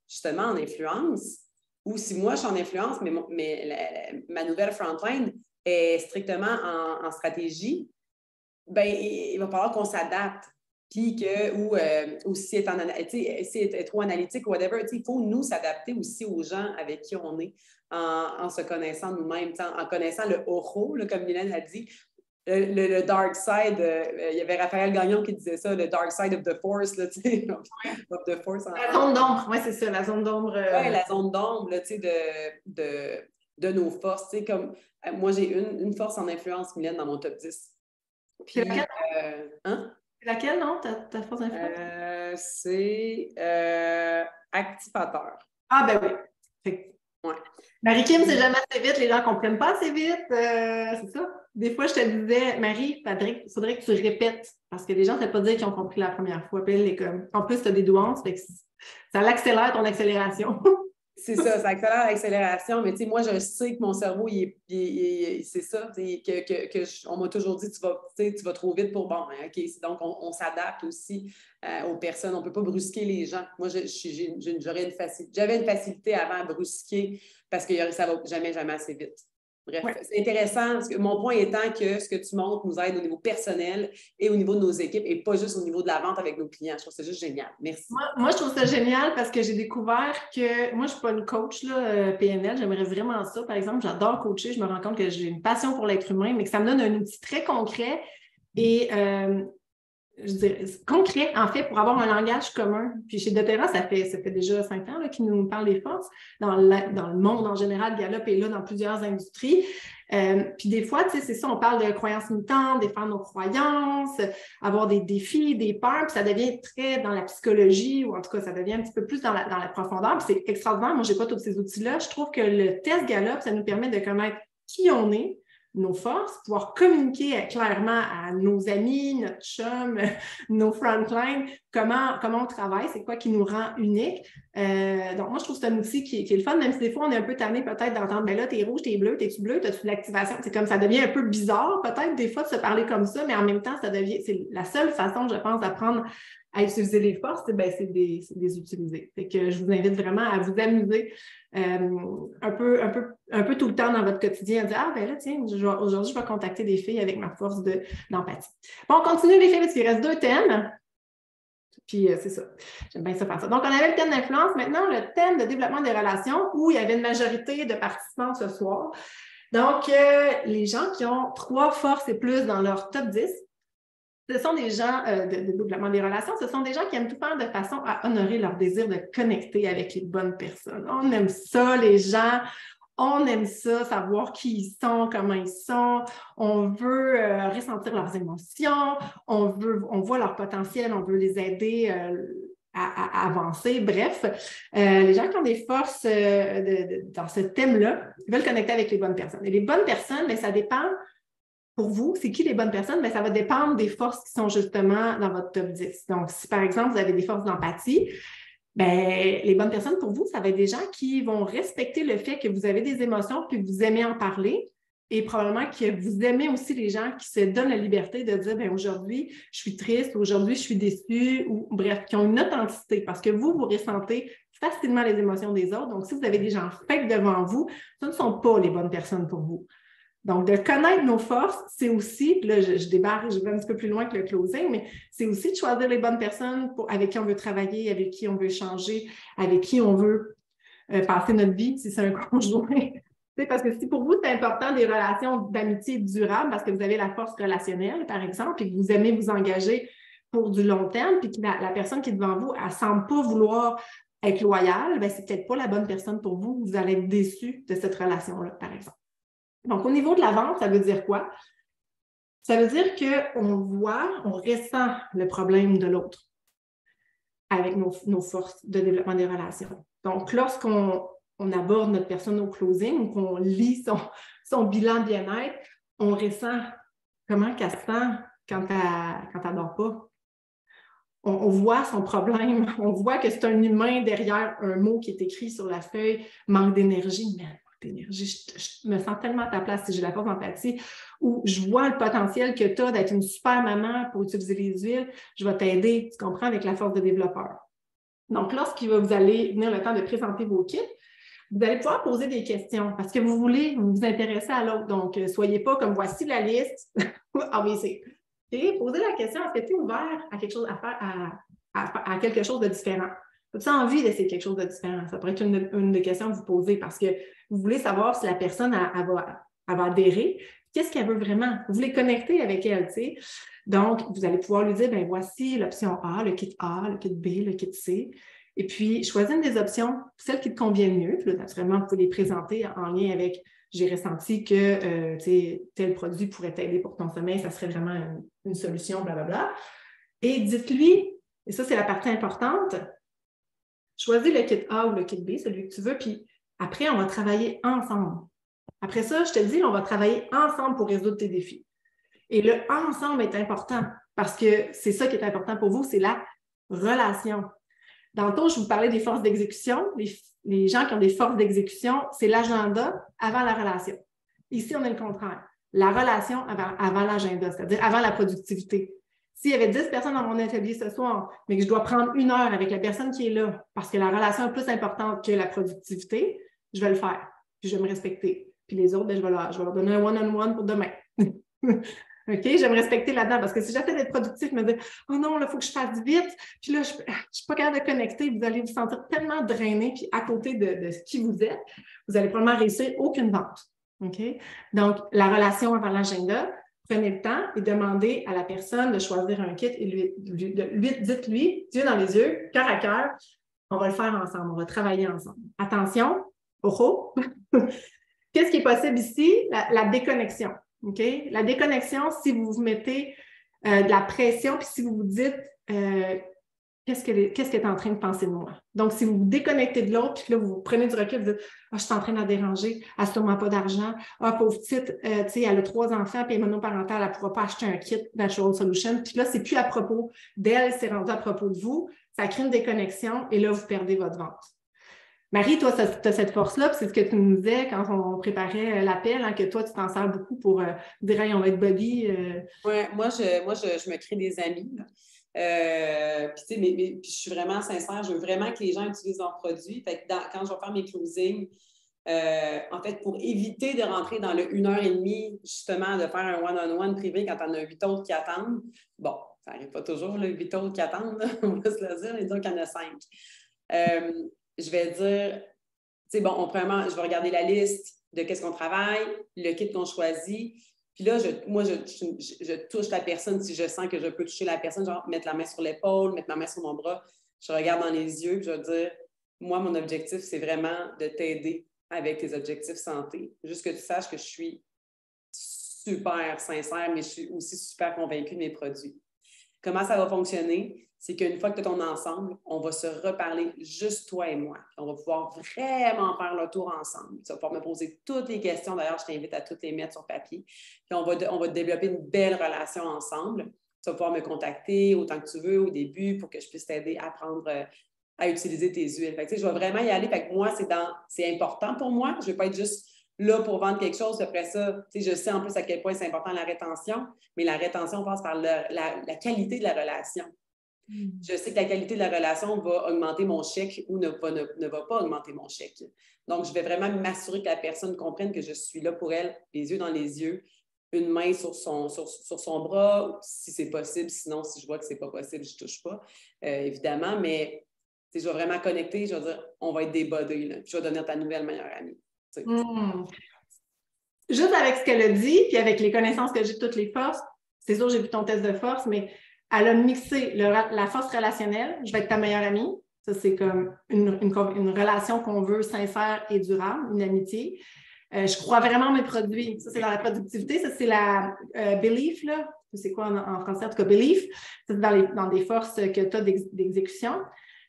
justement en influence, ou si moi, je suis en influence, mais ma nouvelle frontline est strictement en stratégie, ben il va falloir qu'on s'adapte. Puis ou si elle est trop analytique ou whatever, il faut nous s'adapter aussi aux gens avec qui on est en se connaissant nous-mêmes, en connaissant le oro, comme Mylène a dit. Le dark side, il y avait Raphaël Gagnon qui disait ça, le dark side of the force, là, tu sais, of the force. La zone d'ombre, oui, c'est ça, la zone d'ombre. Oui, la zone d'ombre, tu sais, de nos forces, tu sais, comme moi, j'ai une force en influence, Mylène, dans mon top 10. Puis, hein? Laquelle, non, ta force d'influence? C'est activateur. Ah, ben oui. Ouais. Marie-Kim, c'est jamais assez vite, les gens ne comprennent pas assez vite, c'est ça. Des fois, je te disais, Marie, Patrick, il faudrait que tu répètes, parce que les gens ne savent pas dire qu'ils ont compris la première fois. Puis elle est comme, en plus, tu as des douances, ça l'accélère ton accélération. C'est ça accélère l'accélération, mais tu sais, moi, je sais que mon cerveau, c'est ça, on m'a toujours dit, tu vas trop vite pour bon, OK, donc on s'adapte aussi aux personnes, on ne peut pas brusquer les gens. Moi, j'avais une facilité avant à brusquer parce que ça ne va jamais assez vite. Bref, ouais. C'est intéressant, parce que mon point étant que ce que tu montres nous aide au niveau personnel et au niveau de nos équipes et pas juste au niveau de la vente avec nos clients. Je trouve ça juste génial. Merci. Moi, je trouve ça génial parce que j'ai découvert que moi, je ne suis pas une coach là, PNL. J'aimerais vraiment ça. Par exemple, j'adore coacher. Je me rends compte que j'ai une passion pour l'être humain, mais que ça me donne un outil très concret et je dirais, concret, en fait, pour avoir un langage commun. Puis chez doTERRA, ça fait déjà 5 ans qu'ils nous parlent des forces. Dans le monde en général, Gallup est là dans plusieurs industries. Puis des fois, tu sais, c'est ça, on parle de croyances limitantes, défendre nos croyances, avoir des défis, des peurs, puis ça devient très dans la psychologie, ou en tout cas, ça devient un petit peu plus dans la profondeur. Puis c'est extraordinaire. Moi, je n'ai pas tous ces outils-là. Je trouve que le test Gallup, ça nous permet de connaître qui on est, nos forces, pouvoir communiquer clairement à nos amis, notre chum, nos frontlines, comment on travaille, c'est quoi qui nous rend unique. Donc, moi, je trouve que c'est un outil qui est le fun, même si des fois, on est un peu tanné peut-être d'entendre, ben là, t'es rouge, t'es bleu, t'es-tu bleu, t'as-tu de l'activation? C'est comme ça devient un peu bizarre peut-être des fois de se parler comme ça, mais en même temps, c'est la seule façon, je pense, d'apprendre à utiliser les forces, c'est de les utiliser. Fait que je vous invite vraiment à vous amuser un peu tout le temps dans votre quotidien, à dire, ah ben là, tiens, aujourd'hui, je vais contacter des filles avec ma force d'empathie. Bon, on continue les filles, parce qu'il reste 2 thèmes. Puis c'est ça. J'aime bien ça faire ça. Donc, on avait le thème d'influence. Maintenant, le thème de développement des relations, où il y avait une majorité de participants ce soir. Donc, les gens qui ont 3 forces et plus dans leur top 10, ce sont des gens de développement des relations, ce sont des gens qui aiment tout faire de façon à honorer leur désir de connecter avec les bonnes personnes. On aime ça, les gens. On aime ça, savoir qui ils sont, comment ils sont. On veut ressentir leurs émotions. On voit leur potentiel. On veut les aider à avancer. Bref, les gens qui ont des forces dans ce thème-là veulent connecter avec les bonnes personnes. Et les bonnes personnes, bien, ça dépend. Pour vous, c'est qui les bonnes personnes? Bien, ça va dépendre des forces qui sont justement dans votre top 10. Donc, si par exemple, vous avez des forces d'empathie, bien, les bonnes personnes pour vous, ça va être des gens qui vont respecter le fait que vous avez des émotions puis que vous aimez en parler et probablement que vous aimez aussi les gens qui se donnent la liberté de dire bien, aujourd'hui, je suis triste, aujourd'hui, je suis déçue ou bref, qui ont une authenticité parce que vous ressentez facilement les émotions des autres. Donc, si vous avez des gens fake devant vous, ce ne sont pas les bonnes personnes pour vous. Donc, de connaître nos forces, c'est aussi, là, je débarque, je vais un petit peu plus loin que le closing, mais c'est aussi de choisir les bonnes personnes avec qui on veut travailler, avec qui on veut échanger, avec qui on veut passer notre vie, si c'est un conjoint. Parce que si pour vous, c'est important des relations d'amitié durables, parce que vous avez la force relationnelle, par exemple, et que vous aimez vous engager pour du long terme, puis que la personne qui est devant vous, elle ne semble pas vouloir être loyale, bien, c'est peut-être pas la bonne personne pour vous. Vous allez être déçu de cette relation-là, par exemple. Donc, au niveau de la vente, ça veut dire quoi? Ça veut dire on ressent le problème de l'autre avec nos forces de développement des relations. Donc, lorsqu'on aborde notre personne au closing ou qu'on lit son bilan bien-être, on ressent comment qu'elle se sent quand elle dort pas. On voit son problème, on voit que c'est un humain derrière un mot qui est écrit sur la feuille, manque d'énergie, mais d'énergie. Je me sens tellement à ta place si j'ai la force d'empathie ou je vois le potentiel que tu as d'être une super maman pour utiliser les huiles, je vais t'aider, tu comprends, avec la force de développeur. Donc, vous allez venir le temps de présenter vos kits, vous allez pouvoir poser des questions parce que vous voulez vous intéresser à l'autre. Donc, soyez pas comme voici la liste. Ah oui, c'est. Et posez la question, est-ce que tu es ouvert à quelque chose à faire, à quelque chose de différent? As-tu envie d'essayer quelque chose de différent? Ça pourrait être une des questions que vous posez parce que vous voulez savoir si la personne elle va adhérer. Qu'est-ce qu'elle veut vraiment? Vous voulez connecter avec elle, tu sais. Donc, vous allez pouvoir lui dire, bien, voici l'option A, le kit B, le kit C. Et puis, choisis une des options, celle qui te convient le mieux. Puis là, naturellement, vous pouvez les présenter en lien avec j'ai ressenti que tel produit pourrait t'aider pour ton sommeil, ça serait vraiment une solution, blablabla. Et dites-lui, et ça, c'est la partie importante, choisis le kit A ou le kit B, celui que tu veux, puis après, on va travailler ensemble. Après ça, je te dis, on va travailler ensemble pour résoudre tes défis. Et le ensemble est important parce que c'est ça qui est important pour vous, c'est la relation. Tantôt, je vous parlais des forces d'exécution. Les gens qui ont des forces d'exécution, c'est l'agenda avant la relation. Ici, on est le contraire. La relation avant l'agenda, c'est-à-dire avant la productivité. S'il y avait 10 personnes dans mon atelier ce soir, mais que je dois prendre 1 heure avec la personne qui est là parce que la relation est plus importante que la productivité, je vais le faire. Puis je vais me respecter. Puis les autres, bien, je vais leur donner un one-on-one pour demain. OK? Je vais me respecter là-dedans parce que si j'essaie d'être productif, me dire « Oh non, il faut que je fasse vite. » Puis là, je ne suis pas capable de connecter. Vous allez vous sentir tellement drainé puis à côté de qui vous êtes. Vous allez probablement réussir aucune vente. OK? Donc, la relation avant l'agenda, prenez le temps et demandez à la personne de choisir un kit et dites-lui, yeux dans les yeux, cœur à cœur, on va le faire ensemble, on va travailler ensemble. Attention, qu'est-ce qui est possible ici? La déconnexion. OK? La déconnexion, si vous vous mettez de la pression, puis si vous vous dites qu'est-ce que tu es en train de penser de moi? Donc, si vous vous déconnectez de l'autre, puis là, vous prenez du recul, vous dites je suis en train de la déranger, elle n'a sûrement pas d'argent. Pauvre petite, tu sais, elle a 3 enfants, puis elle est monoparentale, elle ne pourra pas acheter un kit Natural Solution. Puis là, c'est plus à propos d'elle, c'est rendu à propos de vous. Ça crée une déconnexion et là, vous perdez votre vente. Marie, toi, tu as cette force-là, puis c'est ce que tu nous disais quand on préparait l'appel, hein, que toi, tu t'en sers beaucoup pour dire hey, on va être buddy. Oui, moi, je me crée des amis. Puis je suis vraiment sincère, je veux vraiment que les gens utilisent leurs produits. Fait que quand je vais faire mes closings, en fait, pour éviter de rentrer dans le 1h30, justement, de faire un one-on-one privé quand on a 8 autres qui attendent, bon, ça n'arrive pas toujours, là, 8 autres qui attendent, là, on va se le dire, mais disons qu'il y en a 5. Je vais dire, tu sais, bon, premièrement, je vais regarder la liste de qu'est-ce qu'on travaille, le kit qu'on choisit. Puis là, je touche la personne si je sens que je peux toucher la personne, genre mettre la main sur l'épaule, mettre ma main sur mon bras. Je regarde dans les yeux, puis je vais dire, moi, mon objectif, c'est vraiment de t'aider avec tes objectifs santé. Juste que tu saches que je suis super sincère, mais je suis aussi super convaincue de mes produits. Comment ça va fonctionner? C'est qu'une fois que tu es ton ensemble, on va se reparler juste toi et moi. On va pouvoir vraiment faire le tour ensemble. Tu vas pouvoir me poser toutes les questions. D'ailleurs, je t'invite à toutes les mettre sur papier. Puis on va développer une belle relation ensemble. Tu vas pouvoir me contacter autant que tu veux au début pour que je puisse t'aider à apprendre à utiliser tes huiles. Fait que, je vais vraiment y aller. Fait que moi, c'est important pour moi. Je ne vais pas être juste là pour vendre quelque chose. Après ça, je sais en plus à quel point c'est important la rétention, mais la rétention passe par la qualité de la relation. Je sais que la qualité de la relation va augmenter mon chèque ou ne va pas augmenter mon chèque. Donc, je vais vraiment m'assurer que la personne comprenne que je suis là pour elle, les yeux dans les yeux, une main sur son bras, si c'est possible. Sinon, si je vois que c'est pas possible, je ne touche pas, évidemment. Mais je vais vraiment connecter, je vais dire, on va être des buddies, là, puis je vais devenir ta nouvelle meilleure amie. Juste avec ce qu'elle a dit, puis avec les connaissances que j'ai de toutes les forces, c'est sûr, j'ai vu ton test de force, mais elle a mixé la force relationnelle, je vais être ta meilleure amie. Ça, c'est comme une relation qu'on veut sincère et durable, une amitié. Je crois vraiment mes produits. Ça, c'est dans la productivité. Ça, c'est la belief, là. C'est quoi en français? En tout cas, belief. C'est dans des forces que tu as d'exécution.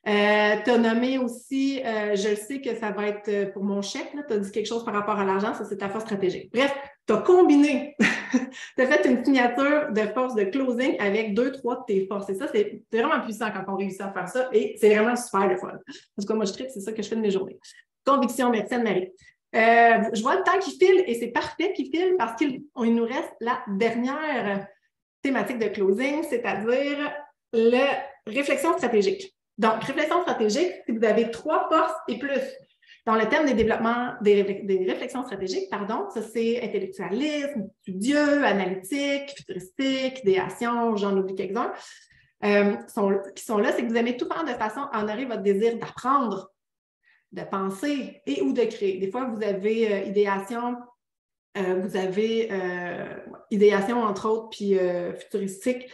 Tu as nommé aussi, je le sais que ça va être pour mon chèque, tu as dit quelque chose par rapport à l'argent, ça c'est ta force stratégique. Bref, tu as combiné, tu as fait une signature de force de closing avec 2-3 de tes forces. Et ça, c'est vraiment puissant quand on réussit à faire ça et c'est vraiment super le fun. En tout cas, moi je tripe, c'est ça que je fais de mes journées. Conviction, merci Anne-Marie. Je vois le temps qui file et c'est parfait qu'il file parce qu'il nous reste la dernière thématique de closing, c'est-à-dire la réflexion stratégique. Donc, réflexion stratégique, si vous avez 3 forces et plus dans le thème des développements, des réflexions stratégiques, pardon, ça c'est intellectualisme, studieux, analytique, futuristique, idéation, j'en oublie quelques-uns, qui sont là, c'est que vous aimez tout faire de façon à honorer votre désir d'apprendre, de penser et ou de créer. Des fois, vous avez idéation, entre autres, puis futuristique.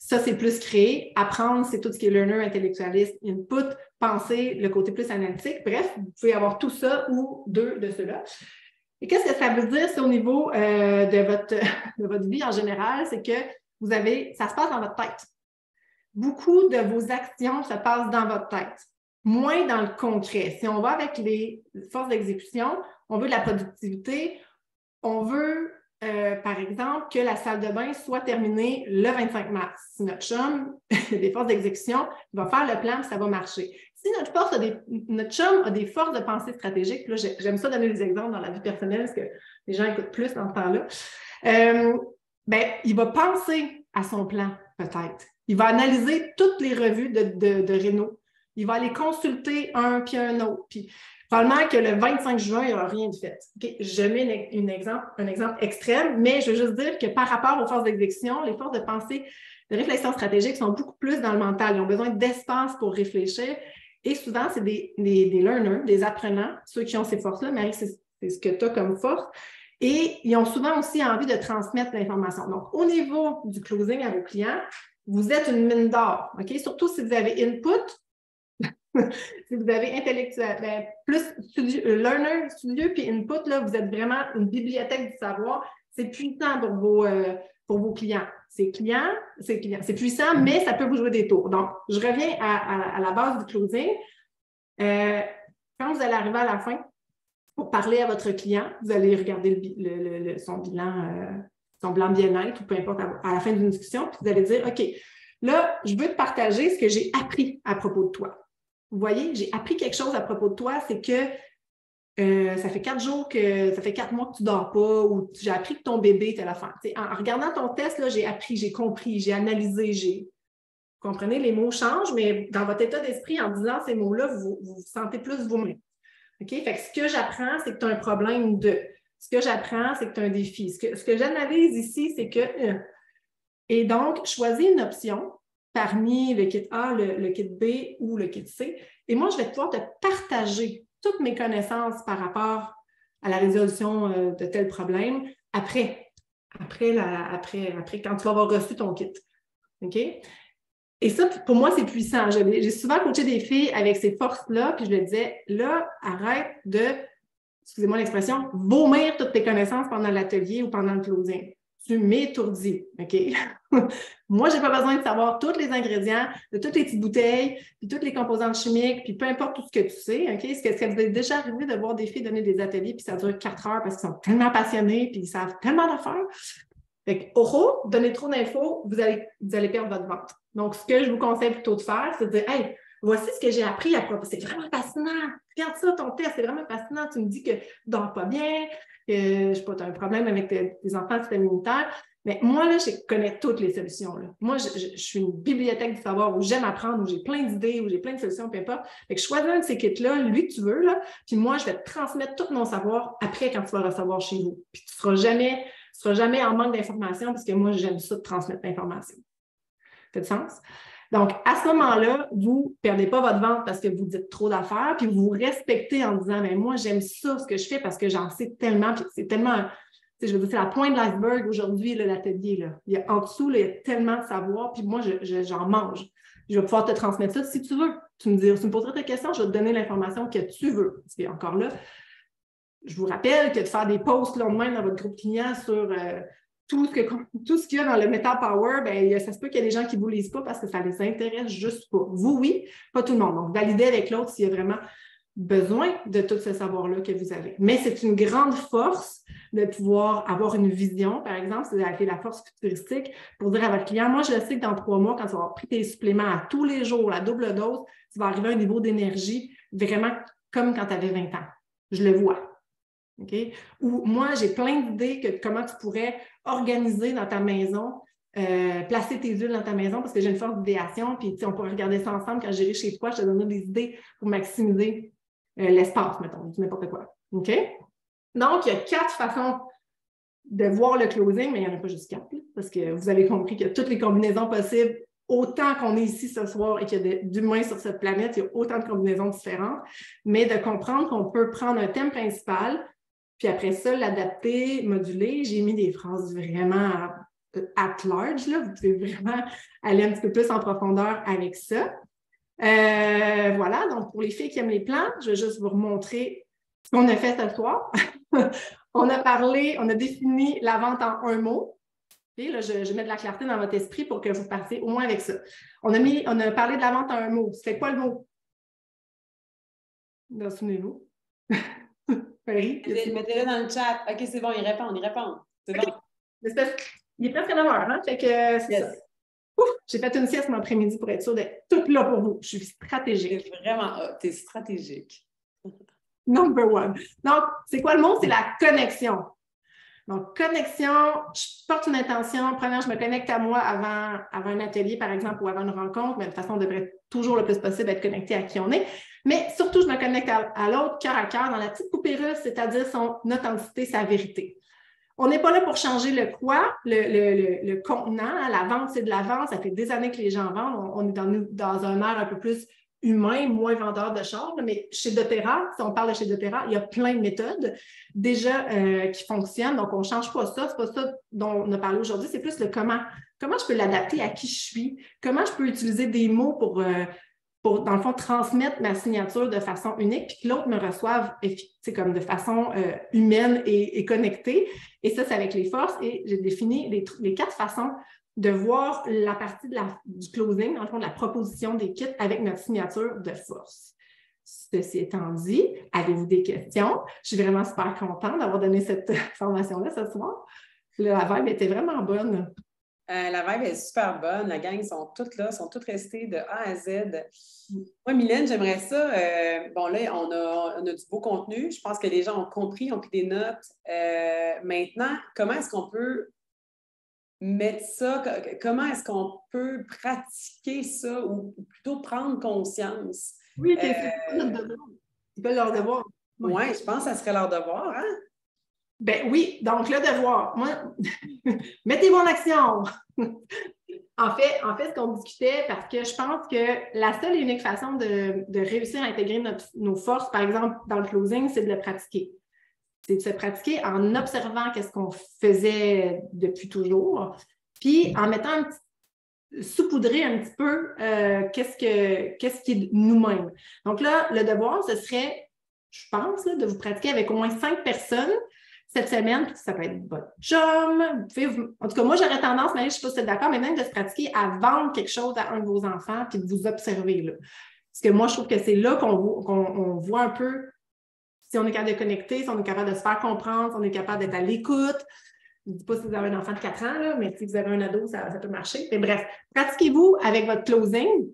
Ça, c'est plus créer. Apprendre, c'est tout ce qui est learner, intellectualiste, input, penser, le côté plus analytique. Bref, vous pouvez avoir tout ça ou 2 de cela. Et qu'est-ce que ça veut dire, c'est au niveau de votre vie en général, c'est que ça se passe dans votre tête. Beaucoup de vos actions se passent dans votre tête, moins dans le concret. Si on va avec les forces d'exécution, on veut de la productivité, on veut par exemple, que la salle de bain soit terminée le 25 mars. Si notre chum, des forces d'exécution, va faire le plan, ça va marcher. Si notre chum a des forces de pensée stratégique, là, j'aime ça donner des exemples dans la vie personnelle parce que les gens écoutent plus dans ce temps-là, il va penser à son plan, peut-être. Il va analyser toutes les revues de réno. Il va aller consulter un puis un autre. Puis, probablement que le 25 juin, il n'y aura rien de fait. Okay? Je mets un exemple extrême, mais je veux juste dire que par rapport aux forces d'exécution, les forces de pensée, de réflexion stratégique sont beaucoup plus dans le mental. Ils ont besoin d'espace pour réfléchir. Et souvent, c'est des learners, des apprenants, ceux qui ont ces forces-là. Marie, c'est ce que tu as comme force. Et ils ont souvent aussi envie de transmettre l'information. Donc, au niveau du closing à vos clients, vous êtes une mine d'or. Okay? Surtout si vous avez input, si vous avez intellectuel, plus learner, studieux, puis input, là, vous êtes vraiment une bibliothèque du savoir. C'est puissant pour vos clients. C'est puissant, mais ça peut vous jouer des tours. Donc, je reviens à la base du closing. Quand vous allez arriver à la fin, pour parler à votre client, vous allez regarder son bilan bien-être ou peu importe à la fin d'une discussion, puis vous allez dire, OK, là, je veux te partager ce que j'ai appris à propos de toi. Vous voyez, j'ai appris quelque chose à propos de toi, c'est que ça fait 4 mois que tu ne dors pas ou j'ai appris que ton bébé était la fin. En regardant ton test, là, j'ai appris, j'ai compris, j'ai analysé, vous comprenez, les mots changent, mais dans votre état d'esprit, en disant ces mots-là, vous vous sentez plus vous-même. OK? Fait que ce que j'apprends, c'est que tu as un problème de. Ce que j'apprends, c'est que tu as un défi. Ce que j'analyse ici, c'est que Et donc, choisis une option parmi le kit A, le kit B ou le kit C. Et moi, je vais pouvoir te partager toutes mes connaissances par rapport à la résolution de tel problème après quand tu vas avoir reçu ton kit. OK? Et ça, pour moi, c'est puissant. J'ai souvent coaché des filles avec ces forces-là, puis je leur disais, là, arrête de, excusez-moi l'expression, vomir toutes tes connaissances pendant l'atelier ou pendant le closing. Tu m'étourdis, OK? Moi, je n'ai pas besoin de savoir tous les ingrédients, de toutes les petites bouteilles, puis toutes les composantes chimiques, puis peu importe tout ce que tu sais, OK? Est-ce que ça vous est déjà arrivé de voir des filles donner des ateliers, puis ça dure 4 heures parce qu'ils sont tellement passionnés, puis ils savent tellement d'affaires? Fait que, donner trop d'infos, vous allez perdre votre vente. Donc, ce que je vous conseille plutôt de faire, c'est de dire, hey, voici ce que j'ai appris à propos. C'est vraiment fascinant. Regarde ça, ton test, c'est vraiment fascinant. Tu me dis que tu ne dors pas bien, que je sais pas, tu as un problème avec tes enfants de système immunitaire. Mais moi, là, je connais toutes les solutions. Là. Moi, je suis une bibliothèque du savoir où j'aime apprendre, où j'ai plein d'idées, où j'ai plein de solutions, peu importe. Fait que je choisis un de ces kits-là, lui que tu veux, là, puis moi, je vais te transmettre tout mon savoir après quand tu vas le recevoir chez vous. Puis tu ne seras jamais en manque d'informations parce que moi, j'aime ça de transmettre l'information. Ça fait du sens? Donc, à ce moment-là, vous ne perdez pas votre vente parce que vous dites trop d'affaires, puis vous vous respectez en disant, mais moi, j'aime ça, ce que je fais, parce que j'en sais tellement, puis c'est tellement, je veux dire, c'est la pointe de l'iceberg aujourd'hui, l'atelier. Là. En dessous, là, il y a tellement de savoir, puis moi, j'en mange. Je vais pouvoir te transmettre ça si tu veux. Tu me poseras tes questions, je vais te donner l'information que tu veux. Parce que encore là, je vous rappelle que de faire des posts le lendemain dans votre groupe client sur tout ce qu'il y a dans le Meta Power, bien, ça se peut qu'il y ait des gens qui ne vous lisent pas parce que ça ne les intéresse juste pas. Vous, oui, pas tout le monde. Donc, validez avec l'autre s'il y a vraiment besoin de tout ce savoir-là que vous avez. Mais c'est une grande force de pouvoir avoir une vision, par exemple, si vous avez fait la force futuristique, pour dire à votre client, moi, je sais que dans 3 mois, quand tu vas avoir pris tes suppléments à tous les jours, la double dose, tu vas arriver à un niveau d'énergie vraiment comme quand tu avais 20 ans. Je le vois. Okay? Ou moi, j'ai plein d'idées de comment tu pourrais organiser dans ta maison, placer tes huiles dans ta maison parce que j'ai une force d'idéation, puis on pourrait regarder ça ensemble quand j'irai chez toi, je te donnerai des idées pour maximiser l'espace, mettons, n'importe quoi. OK? Donc, il y a 4 façons de voir le closing, mais il n'y en a pas juste 4, parce que vous avez compris qu'il y a toutes les combinaisons possibles. Autant qu'on est ici ce soir et qu'il y a d'humains sur cette planète, il y a autant de combinaisons différentes, mais de comprendre qu'on peut prendre un thème principal, puis après ça, l'adapter, moduler. J'ai mis des phrases vraiment at large, là. Vous pouvez vraiment aller un petit peu plus en profondeur avec ça. Voilà, donc pour les filles qui aiment les plans, je vais juste vous remontrer ce qu'on a fait ce soir. On a défini la vente en un mot. Et là, je mets de la clarté dans votre esprit pour que vous partiez au moins avec ça. On a parlé de la vente en un mot. C'était quoi le mot? Souvenez-vous. Mettez-le dans le chat. OK, c'est bon, ils répondent. C'est bon. Il est presque 9 heures, hein? Fait que yes. J'ai fait une sieste mon après-midi pour être sûre d'être toute là pour vous. Je suis stratégique. C'est vraiment, t'es stratégique. Number 1. Donc, c'est quoi le mot? C'est la connexion. Donc, connexion, je porte une intention. Premièrement, je me connecte à moi avant un atelier, par exemple, ou avant une rencontre, mais de toute façon, on devrait toujours le plus possible être connecté à qui on est. Mais surtout, je me connecte à l'autre, cœur à cœur, dans la petite poupée russe, c'est-à-dire son authenticité, sa vérité. On n'est pas là pour changer le quoi, le contenant. La vente, c'est de la vente. Ça fait des années que les gens vendent. On est dans un air un peu plus humain, moins vendeur de char. Mais chez doTERRA, si on parle de chez doTERRA, il y a plein de méthodes déjà qui fonctionnent. Donc, on ne change pas ça. Ce n'est pas ça dont on a parlé aujourd'hui. C'est plus le comment. Comment je peux l'adapter à qui je suis? Comment je peux utiliser des mots pour dans le fond, transmettre ma signature de façon unique, puis que l'autre me reçoive comme de façon humaine et connectée. Et ça, c'est avec les forces. Et j'ai défini les 4 façons de voir la partie du closing, dans le fond, de la proposition des kits avec notre signature de force. Ceci étant dit, avez-vous des questions? Je suis vraiment super contente d'avoir donné cette formation-là ce soir. La vibe était vraiment bonne. La vibe est super bonne. La gang, sont toutes là, sont toutes restées de A à Z. Moi, Mylène, j'aimerais ça. Bon, là, on a du beau contenu. Je pense que les gens ont compris, ont pris des notes. Maintenant, comment est-ce qu'on peut mettre ça? Comment est-ce qu'on peut pratiquer ça ou plutôt prendre conscience? Oui, c'est leur devoir. Oui, je pense que ça serait leur devoir, hein? Ben oui, donc le devoir, moi, mettez-vous en action. En fait, ce qu'on discutait, parce que je pense que la seule et unique façon de réussir à intégrer nos forces, par exemple, dans le closing, c'est de le pratiquer. C'est de se pratiquer en observant qu'est-ce qu'on faisait depuis toujours, puis en mettant saupoudrer un petit peu qu'est-ce qui est nous-mêmes. Donc là, le devoir, ce serait, je pense, là, de vous pratiquer avec au moins 5 personnes cette semaine, puis ça peut être votre chum. En tout cas, moi, j'aurais tendance, mais je ne sais pas si vous êtes d'accord, mais même de se pratiquer à vendre quelque chose à un de vos enfants, puis de vous observer là. Parce que moi, je trouve que c'est là qu'on voit un peu si on est capable de connecter, si on est capable de se faire comprendre, si on est capable d'être à l'écoute. Je ne dis pas si vous avez un enfant de 4 ans, là, mais si vous avez un ado, ça peut marcher. Mais bref, pratiquez-vous avec votre closing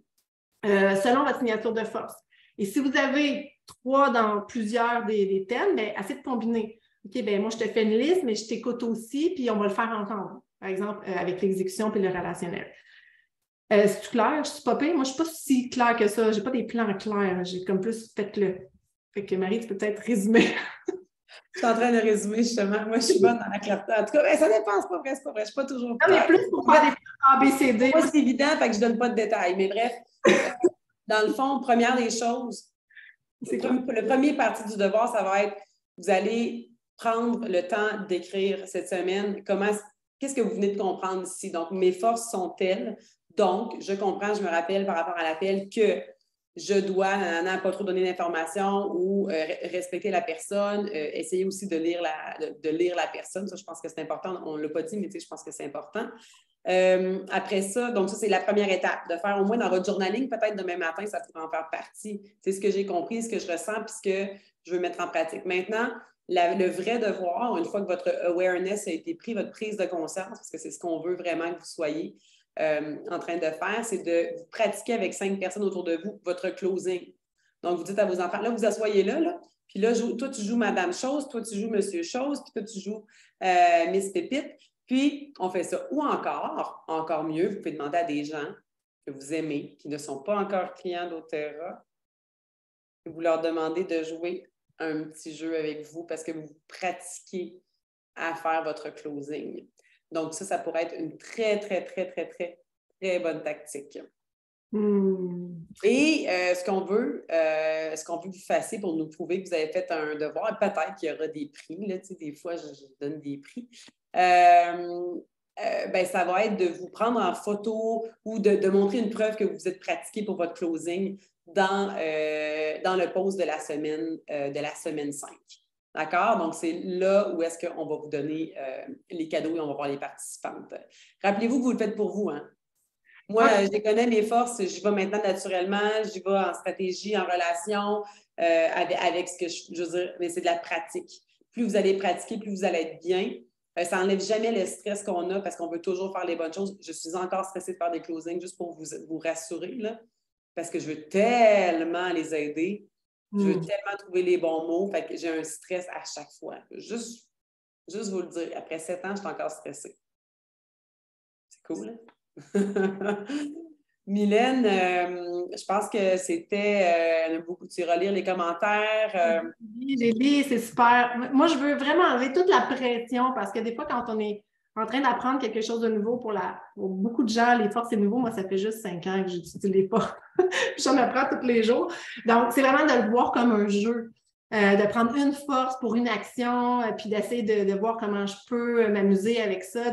selon votre signature de force. Et si vous avez 3 dans plusieurs des thèmes, bien, essayez de combiner. OK, bien, moi, je te fais une liste, mais je t'écoute aussi, puis on va le faire ensemble. Par exemple, avec l'exécution puis le relationnel. C'est-tu clair? Je suis pas pire. Moi, je ne suis pas si claire que ça. Je n'ai pas des plans clairs. J'ai comme plus fait-le. Fait que Marie, tu peux peut-être résumer. Je suis en train de résumer, justement. Moi, je suis bonne dans la clarté. En tout cas, ben, ça dépend, c'est pas vrai, c'est pas vrai. Je suis pas toujours Non, mais claire. plus pour faire des plans ABCD. Moi, c'est évident, fait que je donne pas de détails. Mais bref, dans le fond, première des choses, le premier parti du devoir, ça va être, vous allez prendre le temps d'écrire cette semaine qu'est-ce que vous venez de comprendre ici. Donc, mes forces sont telles. Donc, je comprends, je me rappelle par rapport à l'appel que je dois pas trop donner d'informations ou respecter la personne, essayer aussi de lire la personne. Ça, je pense que c'est important. On ne l'a pas dit, mais je pense que c'est important. Après ça, donc ça, c'est la première étape, de faire au moins dans votre journaling, peut-être demain matin, ça pourrait en faire partie. C'est ce que j'ai compris, ce que je ressens, puis ce que je veux mettre en pratique. Maintenant, le vrai devoir, une fois que votre awareness a été pris, votre prise de conscience, parce que c'est ce qu'on veut vraiment que vous soyez en train de faire, c'est de vous pratiquer avec 5 personnes autour de vous votre closing. Donc, vous dites à vos enfants, là, vous asseyez là, puis là, toi, tu joues Madame Chose, toi, tu joues Monsieur Chose, puis toi, tu joues Miss Pépite. Puis, on fait ça. Ou encore mieux, vous pouvez demander à des gens que vous aimez, qui ne sont pas encore clients d'Otera, et vous leur demandez de jouer un petit jeu avec vous parce que vous pratiquez à faire votre closing. Donc, ça pourrait être une très, très, très, très, très, très bonne tactique. Et ce qu'on veut que vous fassiez pour nous prouver que vous avez fait un devoir, peut-être qu'il y aura des prix, là, des fois, je donne des prix. Ça va être de vous prendre en photo ou de montrer une preuve que vous êtes pratiqué pour votre closing dans le post de la semaine 5. D'accord? Donc, c'est là où est-ce qu'on va vous donner les cadeaux et on va voir les participantes. Rappelez-vous que vous le faites pour vous, hein? Moi, je connais mes forces, j'y vais maintenant naturellement, j'y vais en stratégie, en relation, avec ce que je veux dire, mais c'est de la pratique. Plus vous allez pratiquer, plus vous allez être bien. Ça n'enlève jamais le stress qu'on a parce qu'on veut toujours faire les bonnes choses. Je suis encore stressée de faire des closings juste pour vous rassurer, là, parce que je veux tellement les aider. Je veux tellement trouver les bons mots. Fait que j'ai un stress à chaque fois. Juste vous le dire, après 7 ans, je suis encore stressée. C'est cool, hein? Mylène, je pense que c'était beaucoup. Tu relire les commentaires. J'ai lu, c'est super. Moi, je veux vraiment enlever toute la pression parce que des fois, quand on est en train d'apprendre quelque chose de nouveau pour beaucoup de gens, les forces, c'est nouveau. Moi, ça fait juste 5 ans que j'utilise les forces. J'en apprends tous les jours. Donc, c'est vraiment de le voir comme un jeu. De prendre une force pour une action, puis d'essayer de voir comment je peux m'amuser avec ça.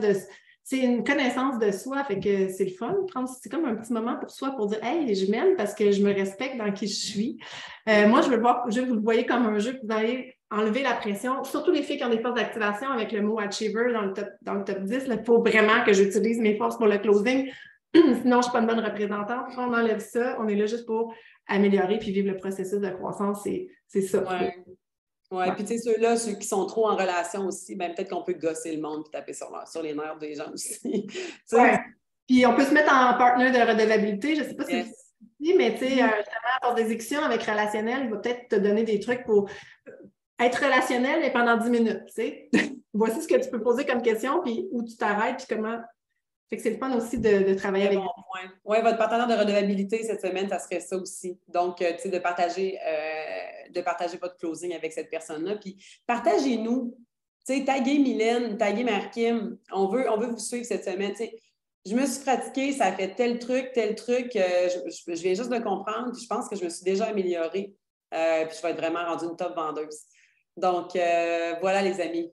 C'est une connaissance de soi, fait que c'est le fun. C'est comme un petit moment pour soi pour dire hey, je m'aime parce que je me respecte dans qui je suis. Moi, je veux que vous le voyez comme un jeu, que vous allez enlever la pression. Surtout les filles qui ont des forces d'activation avec le mot achiever dans le top 10. Il faut vraiment que j'utilise mes forces pour le closing. Sinon, je ne suis pas une bonne représentante. On enlève ça. On est là juste pour améliorer puis vivre le processus de croissance. C'est ça. Oui, puis tu sais, ceux qui sont trop en relation aussi, ben, peut-être qu'on peut gosser le monde et taper sur les nerfs des gens aussi. Ouais. Puis on peut se mettre en partenaire de redevabilité. Je ne sais pas si c'est mais tu sais, justement, à force d'exécution avec relationnel, il va peut-être te donner des trucs pour être relationnel, mais pendant 10 minutes. Tu sais. Voici ce que tu peux poser comme question, puis où tu t'arrêtes, puis comment. Fait que c'est le fun aussi de travailler avec. Bon point. Oui, votre partenaire de redevabilité cette semaine, ça serait ça aussi. Donc, tu sais, de partager votre closing avec cette personne-là. Puis, partagez-nous Tu sais, taguer Mylène, taguer Mary-Kim. On veut vous suivre cette semaine. Tu sais, je me suis pratiquée, ça a fait tel truc. Je viens juste de comprendre, puis je pense que je me suis déjà améliorée. Puis je vais être vraiment rendue une top vendeuse. Donc, voilà les amis.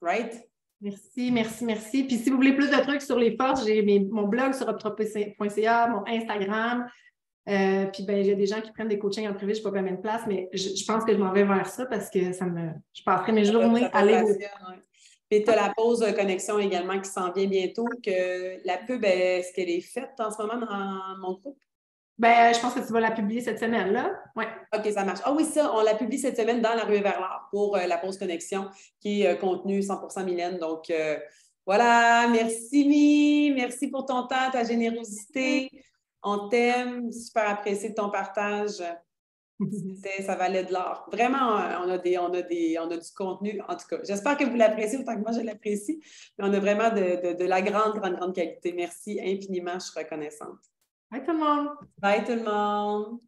Right? Merci, merci, merci. Puis si vous voulez plus de trucs sur les forces, j'ai mon blog sur optropé.ca, mon Instagram. Puis ben, il y a des gens qui prennent des coachings en privé, je ne sais pas combien de place, mais je pense que je m'en vais vers ça parce que je passerai mes journées à aller au... Puis tu as la pause connexion également qui s'en vient bientôt, que la pub, est-ce qu'elle est faite en ce moment dans mon groupe? Ben, je pense que tu vas la publier cette semaine-là. Ouais. OK, ça marche. Ah oui, ça, on la publie cette semaine dans la rue vers l'art pour la pause connexion qui est contenu 100% Mylène. Donc, voilà. Merci, Mi. Merci pour ton temps, ta générosité. On t'aime. Super apprécié de ton partage. Ça valait de l'or. Vraiment, on a du contenu. En tout cas, j'espère que vous l'appréciez autant que moi je l'apprécie. Mais on a vraiment de la grande, grande, grande qualité. Merci infiniment. Je suis reconnaissante. Bye tout le monde! Bye tout le monde!